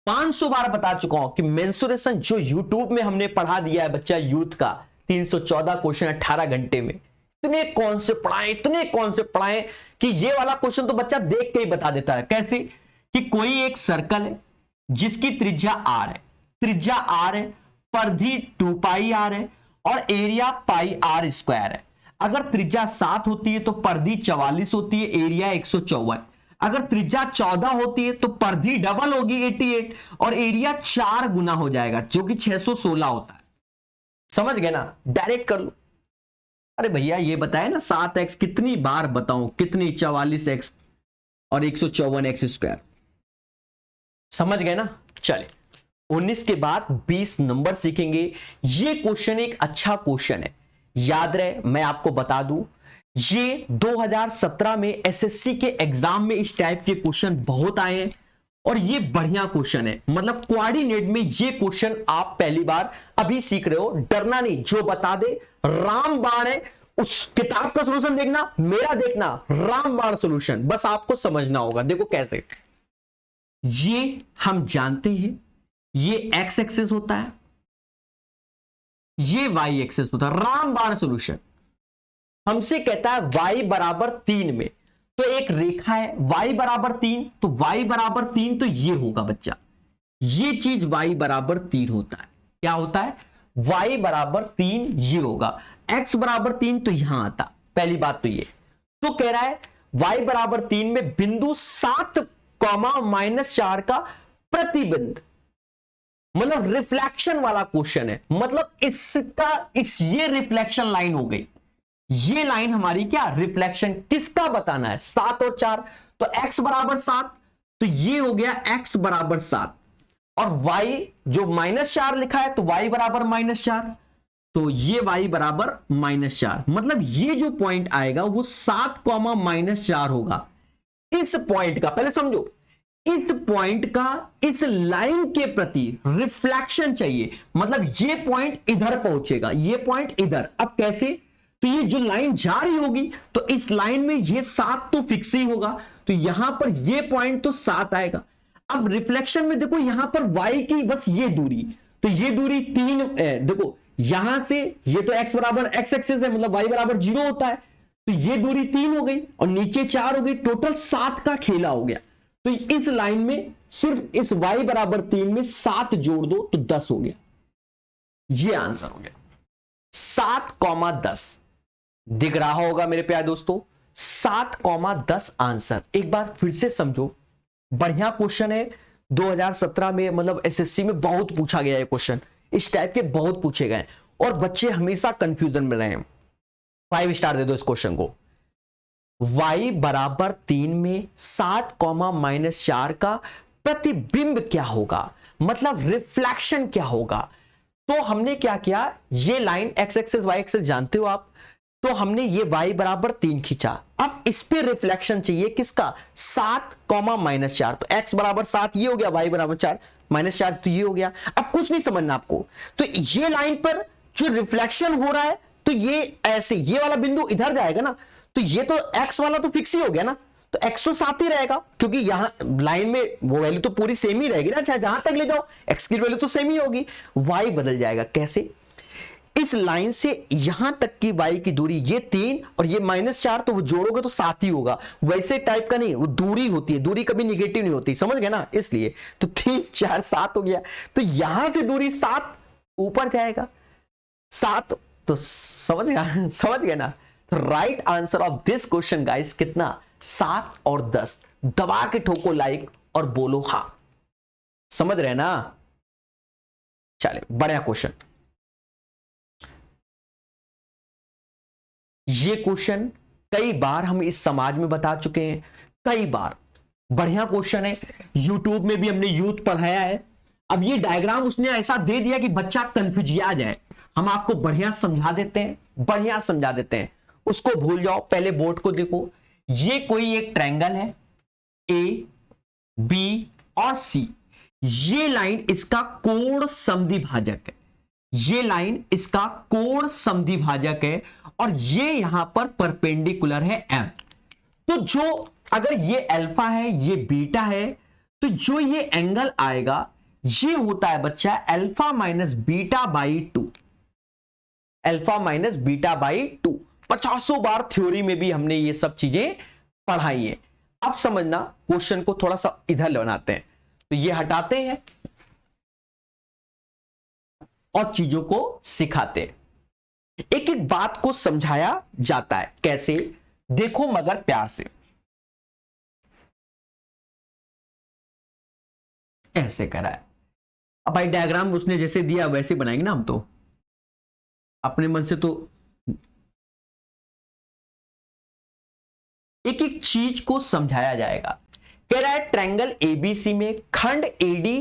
500 बार बता चुका हूं कि मेंसुरेशन जो यूट्यूब में हमने पढ़ा दिया है बच्चा, यूथ का 314 क्वेश्चन 18 घंटे में, इतने कॉन्सेप्ट पढ़ाए कि ये वाला क्वेश्चन तो बच्चा देख के ही बता देता है। कैसे? कि कोई एक सर्कल है जिसकी त्रिज्या r है, त्रिज्या r है, परिधि 2πr है और एरिया πr² है। अगर त्रिज्या 7 होती है तो परिधि 44 होती है, एरिया 154। अगर त्रिज्या 14 होती है तो परिधि डबल होगी 88 और एरिया 4 गुना हो जाएगा, जो कि 616 होता है। समझ गए ना? डायरेक्ट कर लो। अरे भैया ये बताए ना 7x, कितनी बार बताऊं, कितनी 44x और 154x²। समझ गए ना? चले, 19 के बाद 20 नंबर सीखेंगे। ये क्वेश्चन एक अच्छा क्वेश्चन है, याद रहे। मैं आपको बता दूं, ये 2017 में एसएससी के एग्जाम में इस टाइप के क्वेश्चन बहुत आए हैं और ये बढ़िया क्वेश्चन है, मतलब कोऑर्डिनेट में ये क्वेश्चन आप पहली बार अभी सीख रहे हो, डरना नहीं, जो बता दे रामबाण है, उस किताब का सॉल्यूशन देखना, मेरा देखना, रामबाण सॉल्यूशन, बस आपको समझना होगा। देखो कैसे, ये हम जानते हैं ये एक्स एक्सेस होता है, ये वाई एक्सेस होता है, रामबाण सॉल्यूशन हमसे कहता है y बराबर 3 में, तो एक रेखा है y बराबर 3, तो y बराबर 3 तो ये होगा बच्चा, ये चीज y बराबर 3 होता है। क्या होता है? y बराबर 3 ये होगा, x बराबर 3 तो यहां आता, पहली बात तो ये। तो कह रहा है y बराबर 3 में बिंदु 7 -4 का प्रतिबिंब, मतलब रिफ्लेक्शन वाला क्वेश्चन है, मतलब ये रिफ्लेक्शन लाइन हो गई, ये लाइन हमारी क्या रिफ्लेक्शन, किसका बताना है? 7 और 4, तो x बराबर 7, तो ये हो गया x बराबर 7, और y जो -4 लिखा है, तो y बराबर -4, तो ये y बराबर -4, मतलब ये जो पॉइंट आएगा वो 7 -4 होगा। इस पॉइंट का पहले समझो, इस पॉइंट का इस लाइन के प्रति रिफ्लेक्शन चाहिए, मतलब ये पॉइंट इधर पहुंचेगा, ये पॉइंट इधर। अब कैसे? तो ये जो लाइन जा रही होगी, तो इस लाइन में ये 7 तो फिक्स ही होगा, तो यहां पर ये पॉइंट तो 7 आएगा। अब रिफ्लेक्शन में देखो यहां पर y की बस ये दूरी, तो ये दूरी 3 देखो यहां से ये तो x बराबर x एक्सिस है, मतलब y बराबर 0 होता है, तो ये दूरी 3 हो गई और नीचे 4 हो गई, टोटल 7 का खेला हो गया। तो इस लाइन में सिर्फ इस y बराबर 3 में 7 जोड़ दो तो 10 हो गया, ये आंसर हो गया। 7,10 दिख रहा होगा मेरे प्यारे दोस्तों, 7,10 आंसर। एक बार फिर से समझो, बढ़िया क्वेश्चन है, 2017 में मतलब एसएससी में बहुत पूछा गया है क्वेश्चन, इस टाइप के बहुत पूछे गए और बच्चे हमेशा कंफ्यूजन में रहे। 5 स्टार दे दो इस क्वेश्चन को। y बराबर 3 में 7, -4 का प्रतिबिंब क्या होगा, मतलब रिफ्लेक्शन क्या होगा। तो हमने क्या किया, ये line x axis y axis जानते हो आप, तो हमने ये y बराबर 3 खींचा। अब इस पे रिफ्लेक्शन चाहिए किसका, 7, -4, तो x बराबर 7 ये हो गया, y बराबर 4 -4 तो ये हो गया। अब कुछ नहीं समझना आपको, तो ये लाइन पर जो रिफ्लेक्शन हो रहा है, तो ये ऐसे ये वाला बिंदु इधर जाएगा ना, तो ये तो x वाला तो फिक्स ही हो गया ना, तो x तो 7 ही रहेगा, क्योंकि यहां लाइन में वो वैल्यू तो पूरी सेम ही रहेगी ना, चाहे जहां तक ले जाओ x की वैल्यू तो सेम ही होगी। y बदल जाएगा कैसे, इस लाइन से यहां तक की y की दूरी ये 3 और ये -4, तो वो जोड़ोगे तो 7 ही होगा, वैसे टाइप का नहीं, वो दूरी होती है, दूरी कभी निगेटिव नहीं होती, समझ गए ना, इसलिए तो 3, 4, 7 हो गया, तो यहां से दूरी 7 ऊपर जाएगा, 7, तो समझ गया ना। तो right answer of this question guys कितना, 7 और 10। दबा के ठोको लाइक और बोलो हां, समझ रहे ना। चले बढ़िया क्वेश्चन, ये क्वेश्चन कई बार हम इस समाज में बता चुके हैं, कई बार, बढ़िया क्वेश्चन है, यूट्यूब में भी हमने यूथ पढ़ाया है। अब ये डायग्राम उसने ऐसा दे दिया कि बच्चा कंफ्यूज आ जाए, हम आपको बढ़िया समझा देते हैं, बढ़िया समझा देते हैं, उसको भूल जाओ, पहले बोर्ड को देखो। ये कोई एक ट्रायंगल है, ए बी और सी, ये लाइन इसका कोण समद्विभाजक है, ये लाइन इसका कोण समद्विभाजक है, और ये यहां पर परपेंडिकुलर है एम। तो जो अगर ये अल्फा है ये बीटा है, तो जो ये एंगल आएगा ये होता है बच्चा alpha minus beta by 2, alpha minus beta by 2। 50 bar theory में भी हमने ये सब चीजें पढ़ाई है। अब समझना, क्वेश्चन को थोड़ा सा इधर बनाते हैं, तो ये हटाते हैं और चीजों को सिखाते हैं, एक एक बात को समझाया जाता है। कैसे, देखो मगर प्यार से, ऐसे करा है। अब भाई डायग्राम उसने जैसे दिया वैसे बनाएंगे ना हम, तो अपने मन से तो एक एक चीज को समझाया जाएगा। कह रहा है ट्रायंगल एबीसी में खंड एडी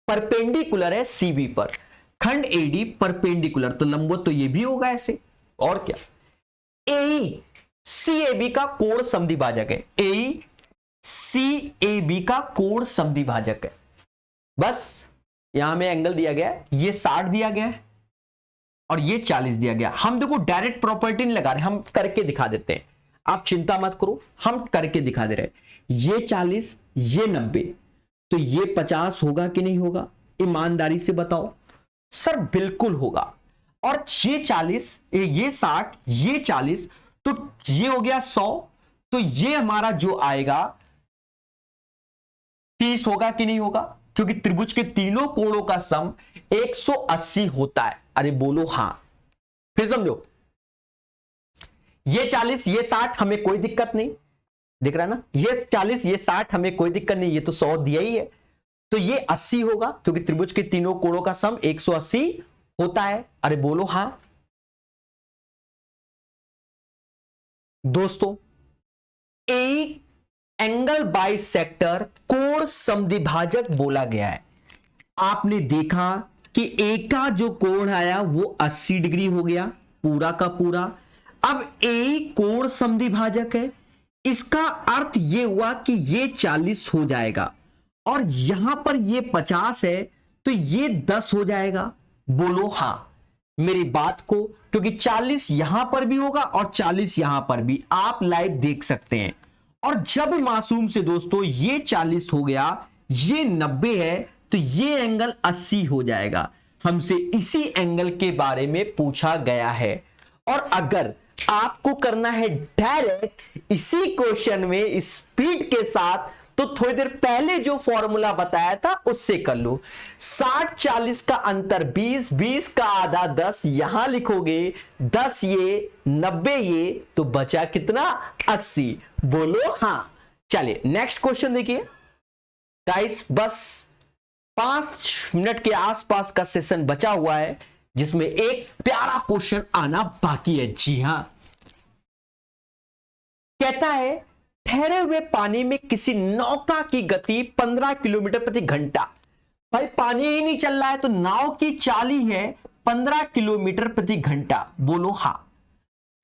परपेंडिकुलर है सीबी पर, खंड एडी परपेंडिकुलर, तो लंबवत तो ये भी होगा ऐसे, और क्या, एई सीएबी का कोण समद्विभाजक है, एई CAB का कोण समद्विभाजक है। बस यहां में एंगल दिया गया है, ये 60 दिया गया है और ये 40 दिया गया। हम देखो डायरेक्ट प्रॉपर्टी नहीं लगा रहे, हम करके दिखा देते हैं, आप चिंता मत करो, हम करके दिखा दे रहे। ये 40, ये 90, तो ये 50 होगा कि नहीं होगा? ईमानदारी से बताओ। सर बिल्कुल होगा। और ये 40, ये 60, ये 40, तो ये हो गया 100, तो ये हमारा जो आएगा 30 होगा कि नहीं होगा? क्योंकि त्रिभुज के तीनों कोणों का सम 180 होता है। अरे बोलो हां। फिर समझो, ये 40, ये 60, हमें कोई दिक्कत नहीं, दिख रहा है ना? ये 40, ये 60, हमें कोई दिक्कत नहीं, ये तो 100 दिया ही है, तो ये 80 होगा क्योंकि त्रिभुज के तीनों कोणों का सम 180 होता है। अरे बोलो हां। दोस्तों, एक एंगल बाइसेक्टर कोण समद्विभाजक बोला गया है। आपने देखा कि एक का जो कोण आया वो 80 डिग्री हो गया पूरा का पूरा। अब एक कोण समद्विभाजक है, इसका अर्थ ये हुआ कि ये 40 हो जाएगा और यहां पर ये 50 है, तो ये 10 हो जाएगा। बोलो हां मेरी बात को, क्योंकि 40 यहां पर भी होगा और 40 यहां पर भी, आप लाइव देख सकते हैं। और जब मासूम से दोस्तों ये 40 हो गया, ये 90 है, तो ये एंगल 80 हो जाएगा। हमसे इसी एंगल के बारे में पूछा गया है। और अगर आपको करना है डायरेक्ट इसी क्वेश्चन में स्पीड के साथ, तो थोड़ी देर पहले जो फॉर्मूला बताया था उससे कर लो। 60-40 का अंतर 20, 20 का आधा 10, यहां लिखोगे 10 ये 90 ये, तो बचा कितना? 80। बोलो हां। चलिए नेक्स्ट क्वेश्चन देखिए गाइस, बस 5 मिनट के आसपास का सेशन बचा हुआ है जिसमें एक प्यारा क्वेश्चन आना बाकी है। जी हां, कहता है ठहरे हुए पानी में किसी नौका की गति 15 किलोमीटर प्रति घंटा। भाई पानी ही नहीं चल रहा है, तो नाव की चाल ही है 15 किलोमीटर प्रति घंटा। बोलो हां।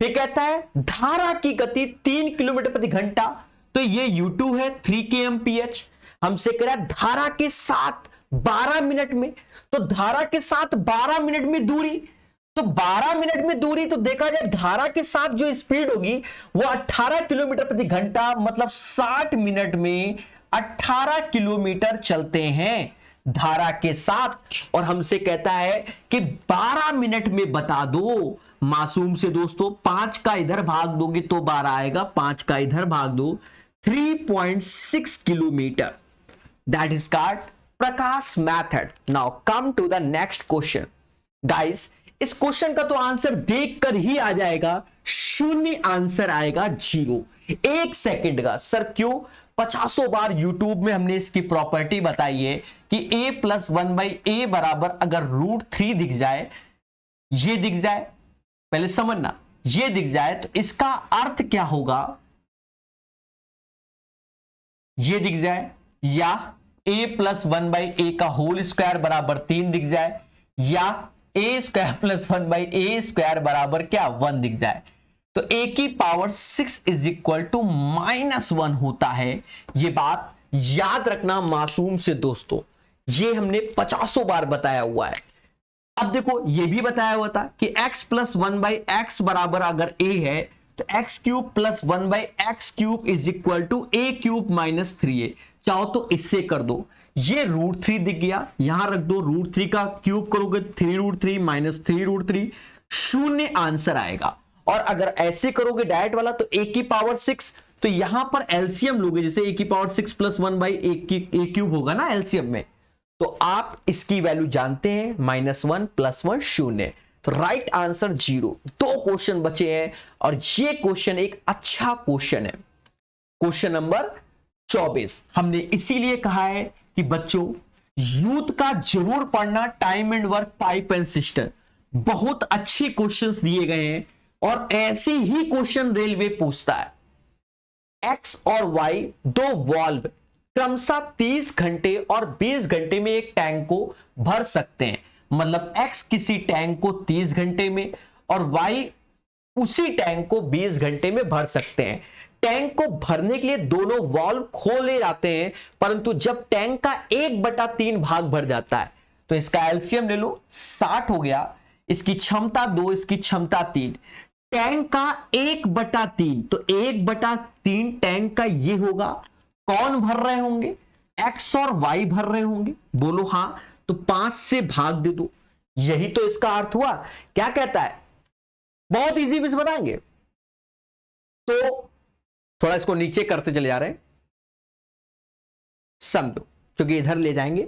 फिर कहता है धारा की गति 3 किलोमीटर प्रति घंटा, तो ये U2 है 3 kmph। हमसे कह रहा है धारा के साथ 12 मिनट में, तो धारा के साथ 12 मिनट में दूरी, तो 12 मिनट में दूरी, तो देखा जाए धारा के साथ जो स्पीड होगी वो 18 किलोमीटर प्रति घंटा, मतलब 60 मिनट में 18 किलोमीटर चलते हैं धारा के साथ। और हमसे कहता है कि 12 मिनट में बता दो। मासूम से दोस्तों 5 का इधर भाग दोगे तो 12 आएगा, 5 का इधर भाग दो 3.6 kilometre. That is called Prakash method. Now come to the next question. Guys इस क्वेश्चन का तो आंसर देखकर ही आ जाएगा, शून्य आंसर आएगा 0। 1 सेकंड का। सर क्यों? 50 बार यूट्यूब में हमने इसकी प्रॉपर्टी बताई है कि a + 1/a बराबर अगर √3 दिख जाए, ये दिख जाए, पहले समझना, ये दिख जाए तो इसका अर्थ क्या होगा? ये दिख जाए, या a + 1/a का होल स्क्वायर बराबर 3 दिख जाए, या a² + 1/a² बराबर क्या? 1 दिख जाए, तो a की पावर 6 = -1 होता है। ये बात याद रखना मासूम से दोस्तों, ये हमने 50 बार बताया हुआ है। अब देखो ये भी बताया हुआ था कि x + 1/x बराबर अगर a है तो x³ + 1/x³ = a³ - 3a। चाहो तो इससे कर दो, ये √3 दिख गया, यहां रख दो, √3 का क्यूब करोगे 3√3 - 3√3, शून्य आंसर आएगा। और अगर ऐसे करोगे डायरेक्ट वाला तो a की पावर 6, तो यहां पर एलसीएम लोगे, जैसे a की पावर 6 + 1/a³ होगा ना एलसीएम में, तो आप इसकी वैल्यू जानते हैं -1 + 1 0, तो राइट आंसर 0। 2 क्वेश्चन बचे हैं और ये क्वेश्चन एक अच्छा क्वेश्चन है। क्वेश्चन नंबर 24 हमने इसीलिए कहा है कि बच्चों यूथ का जरूर पढ़ना, time and work, pipe and system, बहुत अच्छे क्वेश्चंस दिए गए हैं और ऐसे ही क्वेश्चन रेलवे पूछता है। एक्स और वाई दो वाल्व क्रमशः 30 घंटे और 20 घंटे में एक टैंक को भर सकते हैं, मतलब एक्स किसी टैंक को 30 घंटे में और वाई उसी टैंक को 20 घंटे में भर सकते हैं। टैंक को भरने के लिए दोनों वाल्व खोले जाते हैं, परंतु जब टैंक का 1/3 भाग भर जाता है तो इसका एलसीएम ले लो, 60 हो गया, इसकी क्षमता 2, इसकी क्षमता 3, टैंक का 1/3, तो 1/3 टैंक का ये होगा। कौन भर रहे होंगे? एक्स और वाई भर रहे होंगे। बोलो हां, तो 5 से भाग दे दो, यही तो इसका अर्थ हुआ। क्या कहता है? बहुत इजी भी बताएंगे, तो थोड़ा इसको नीचे करते चले जा रहे हैं, समझो, क्योंकि इधर ले जाएंगे।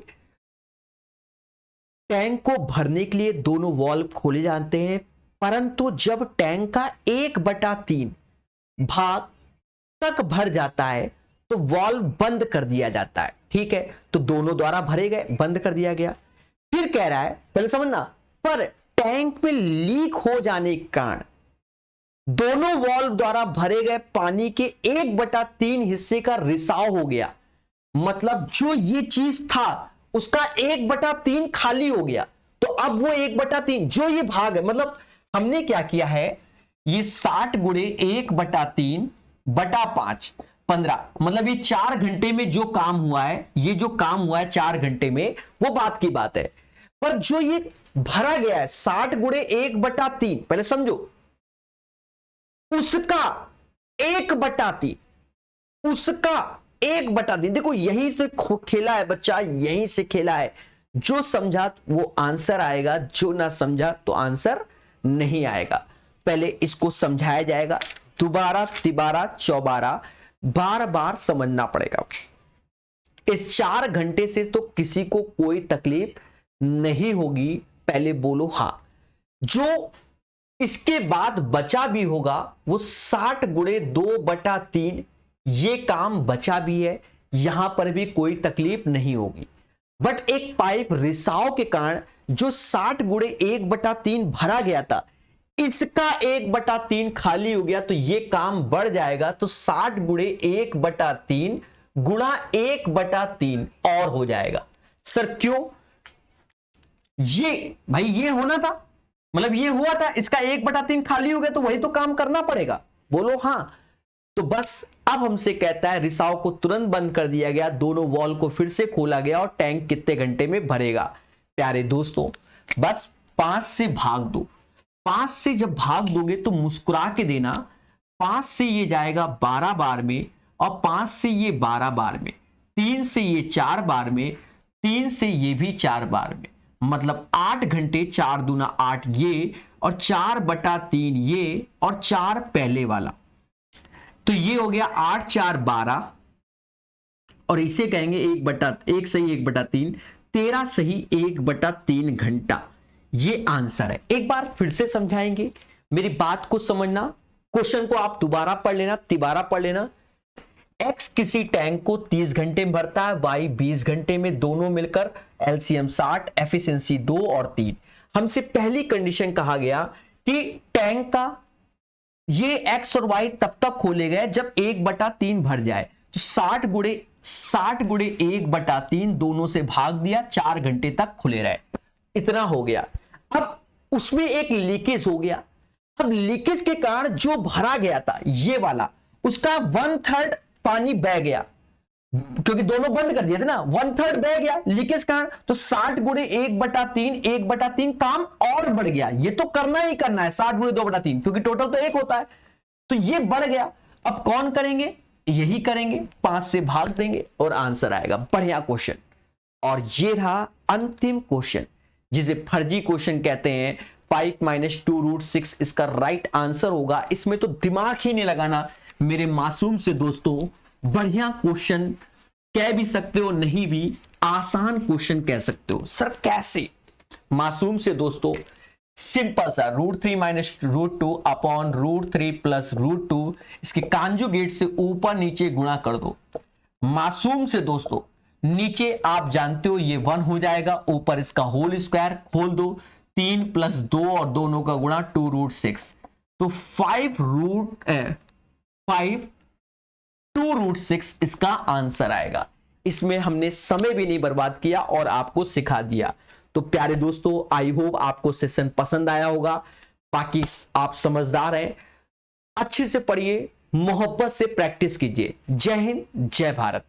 टैंक को भरने के लिए दोनों वाल्व खोले जाते हैं, परंतु जब टैंक का 1/3 भाग तक भर जाता है तो वाल्व बंद कर दिया जाता है। ठीक है, तो दोनों द्वारा भरे गए, बंद कर दिया गया। फिर कह रहा है, पहले समझना, पर टैंक में लीक हो जाने के कारण दोनों वाल्व द्वारा भरे गए पानी के 1/3 हिस्से का रिसाव हो गया। मतलब जो ये चीज था उसका 1/3 खाली हो गया, तो अब वो 1/3 जो ये भाग है, मतलब हमने क्या किया है, ये 60 गुणे 1/3 बटा 5, 15, मतलब ये 4 घंटे में जो काम हुआ है, ये जो काम हुआ है 4 घंटे में, वो बात की बात है। पर जो ये भरा गया है 60 गुणे 1/3, पहले समझो, उसका 1/3, उसका 1/3, देखो यहीं से खेला है बच्चा, यहीं से खेला है। जो समझा वो आंसर आएगा, जो ना समझा तो आंसर नहीं आएगा। पहले इसको समझाया जाएगा, दोबारा तिबारा चौबारा बार बार समझना पड़ेगा। इस 4 घंटे से तो किसी को कोई तकलीफ नहीं होगी, पहले बोलो हां। जो इसके बाद बचा भी होगा वो 60 गुणे 2/3, ये काम बचा भी है, यहां पर भी कोई तकलीफ नहीं होगी। बट एक पाइप रिसाव के कारण जो 60 गुणे 1/3 भरा गया था, इसका 1/3 खाली हो गया, तो ये काम बढ़ जाएगा, तो 60 गुणे 1/3 गुणा 1/3 और हो जाएगा। सर क्यों? ये भाई ये होना था, मतलब ये हुआ था, इसका 1/3 खाली हो गया, तो वही तो काम करना पड़ेगा। बोलो हां। तो बस अब हमसे कहता है रिसाव को तुरंत बंद कर दिया गया, दोनों वॉल्व को फिर से खोला गया और टैंक कितने घंटे में भरेगा। प्यारे दोस्तों, बस 5 से भाग दो। 5 से जब भाग दोगे तो मुस्कुरा के देना, 5 से ये जाएगा 12 बार में, और 5 से ये 12 बार में, 3 से ये 4 बार में, 3 से ये भी 4 बार में, मतलब 8 घंटे, 4 दूना 8 ये, और 4/3 ये, और 4 पहले वाला, तो ये हो गया 8 4 12, और इसे कहेंगे 1 सही 1/3, 13 सही 1/3 घंटा। ये आंसर है। एक बार फिर से समझाएंगे, मेरी बात को समझना, क्वेश्चन को आप दोबारा पढ़ लेना, तिबारा पढ़ लेना। एक्स किसी टैंक को 30 घंटे में भरता है, वाई 20 घंटे में, दोनों मिलकर एलसीएम 60, एफिशिएंसी 2 और 3। हमसे पहली कंडीशन कहा गया कि टैंक का ये एक्स और वाई तब तक खोले गए जब 1/3 भर जाए, तो 60 गुणे 1/3 दोनों से भाग दिया, 4 घंटे तक खुले रहे, इतना हो गया। अब उसमें एक लीकेज हो गया। अब लीकेज के कारण जो भरा गया था ये वाला, उसका 1/3 पानी बह गया, क्योंकि दोनों बंद कर दिए थे ना, 1/3 बह गया लीकेज कारण, तो 60 गुणे 1/3 काम और बढ़ गया। ये तो करना ही करना है 60 गुणे 2/3, क्योंकि टोटल तो 1 होता है, तो ये बढ़ गया। अब कौन करेंगे? यही करेंगे, 5 से भाग देंगे और आंसर आएगा। बढ़िया क्वेश्चन। और ये रहा अंतिम क्वेश्चन, जिसे फर्जी क्वेश्चन कहते हैं। 5 - 2√6 इसका राइट आंसर होगा। इसमें तो दिमाग ही नहीं लगाना मेरे मासूम से दोस्तों। बढ़िया क्वेश्चन कह भी सकते हो, नहीं भी, आसान क्वेश्चन कह सकते हो। सर कैसे? मासूम से दोस्तों, सिंपल सा, √3 - √2 अपॉन √3 + √2, इसके कांजुगेट से ऊपर नीचे गुणा कर दो। मासूम से दोस्तों, नीचे आप जानते हो ये 1 हो जाएगा, ऊपर इसका होल स्क्वायर खोल दो, 3 + 2 और दोनों का गुणा 2√6, तो 2√6 इसका आंसर आएगा। इसमें हमने समय भी नहीं बर्बाद किया और आपको सिखा दिया। तो प्यारे दोस्तों, आई होप आपको सेशन पसंद आया होगा। बाकी आप समझदार हैं, अच्छे से पढ़िए, मोहब्बत से प्रैक्टिस कीजिए। जय हिंद, जय भारत।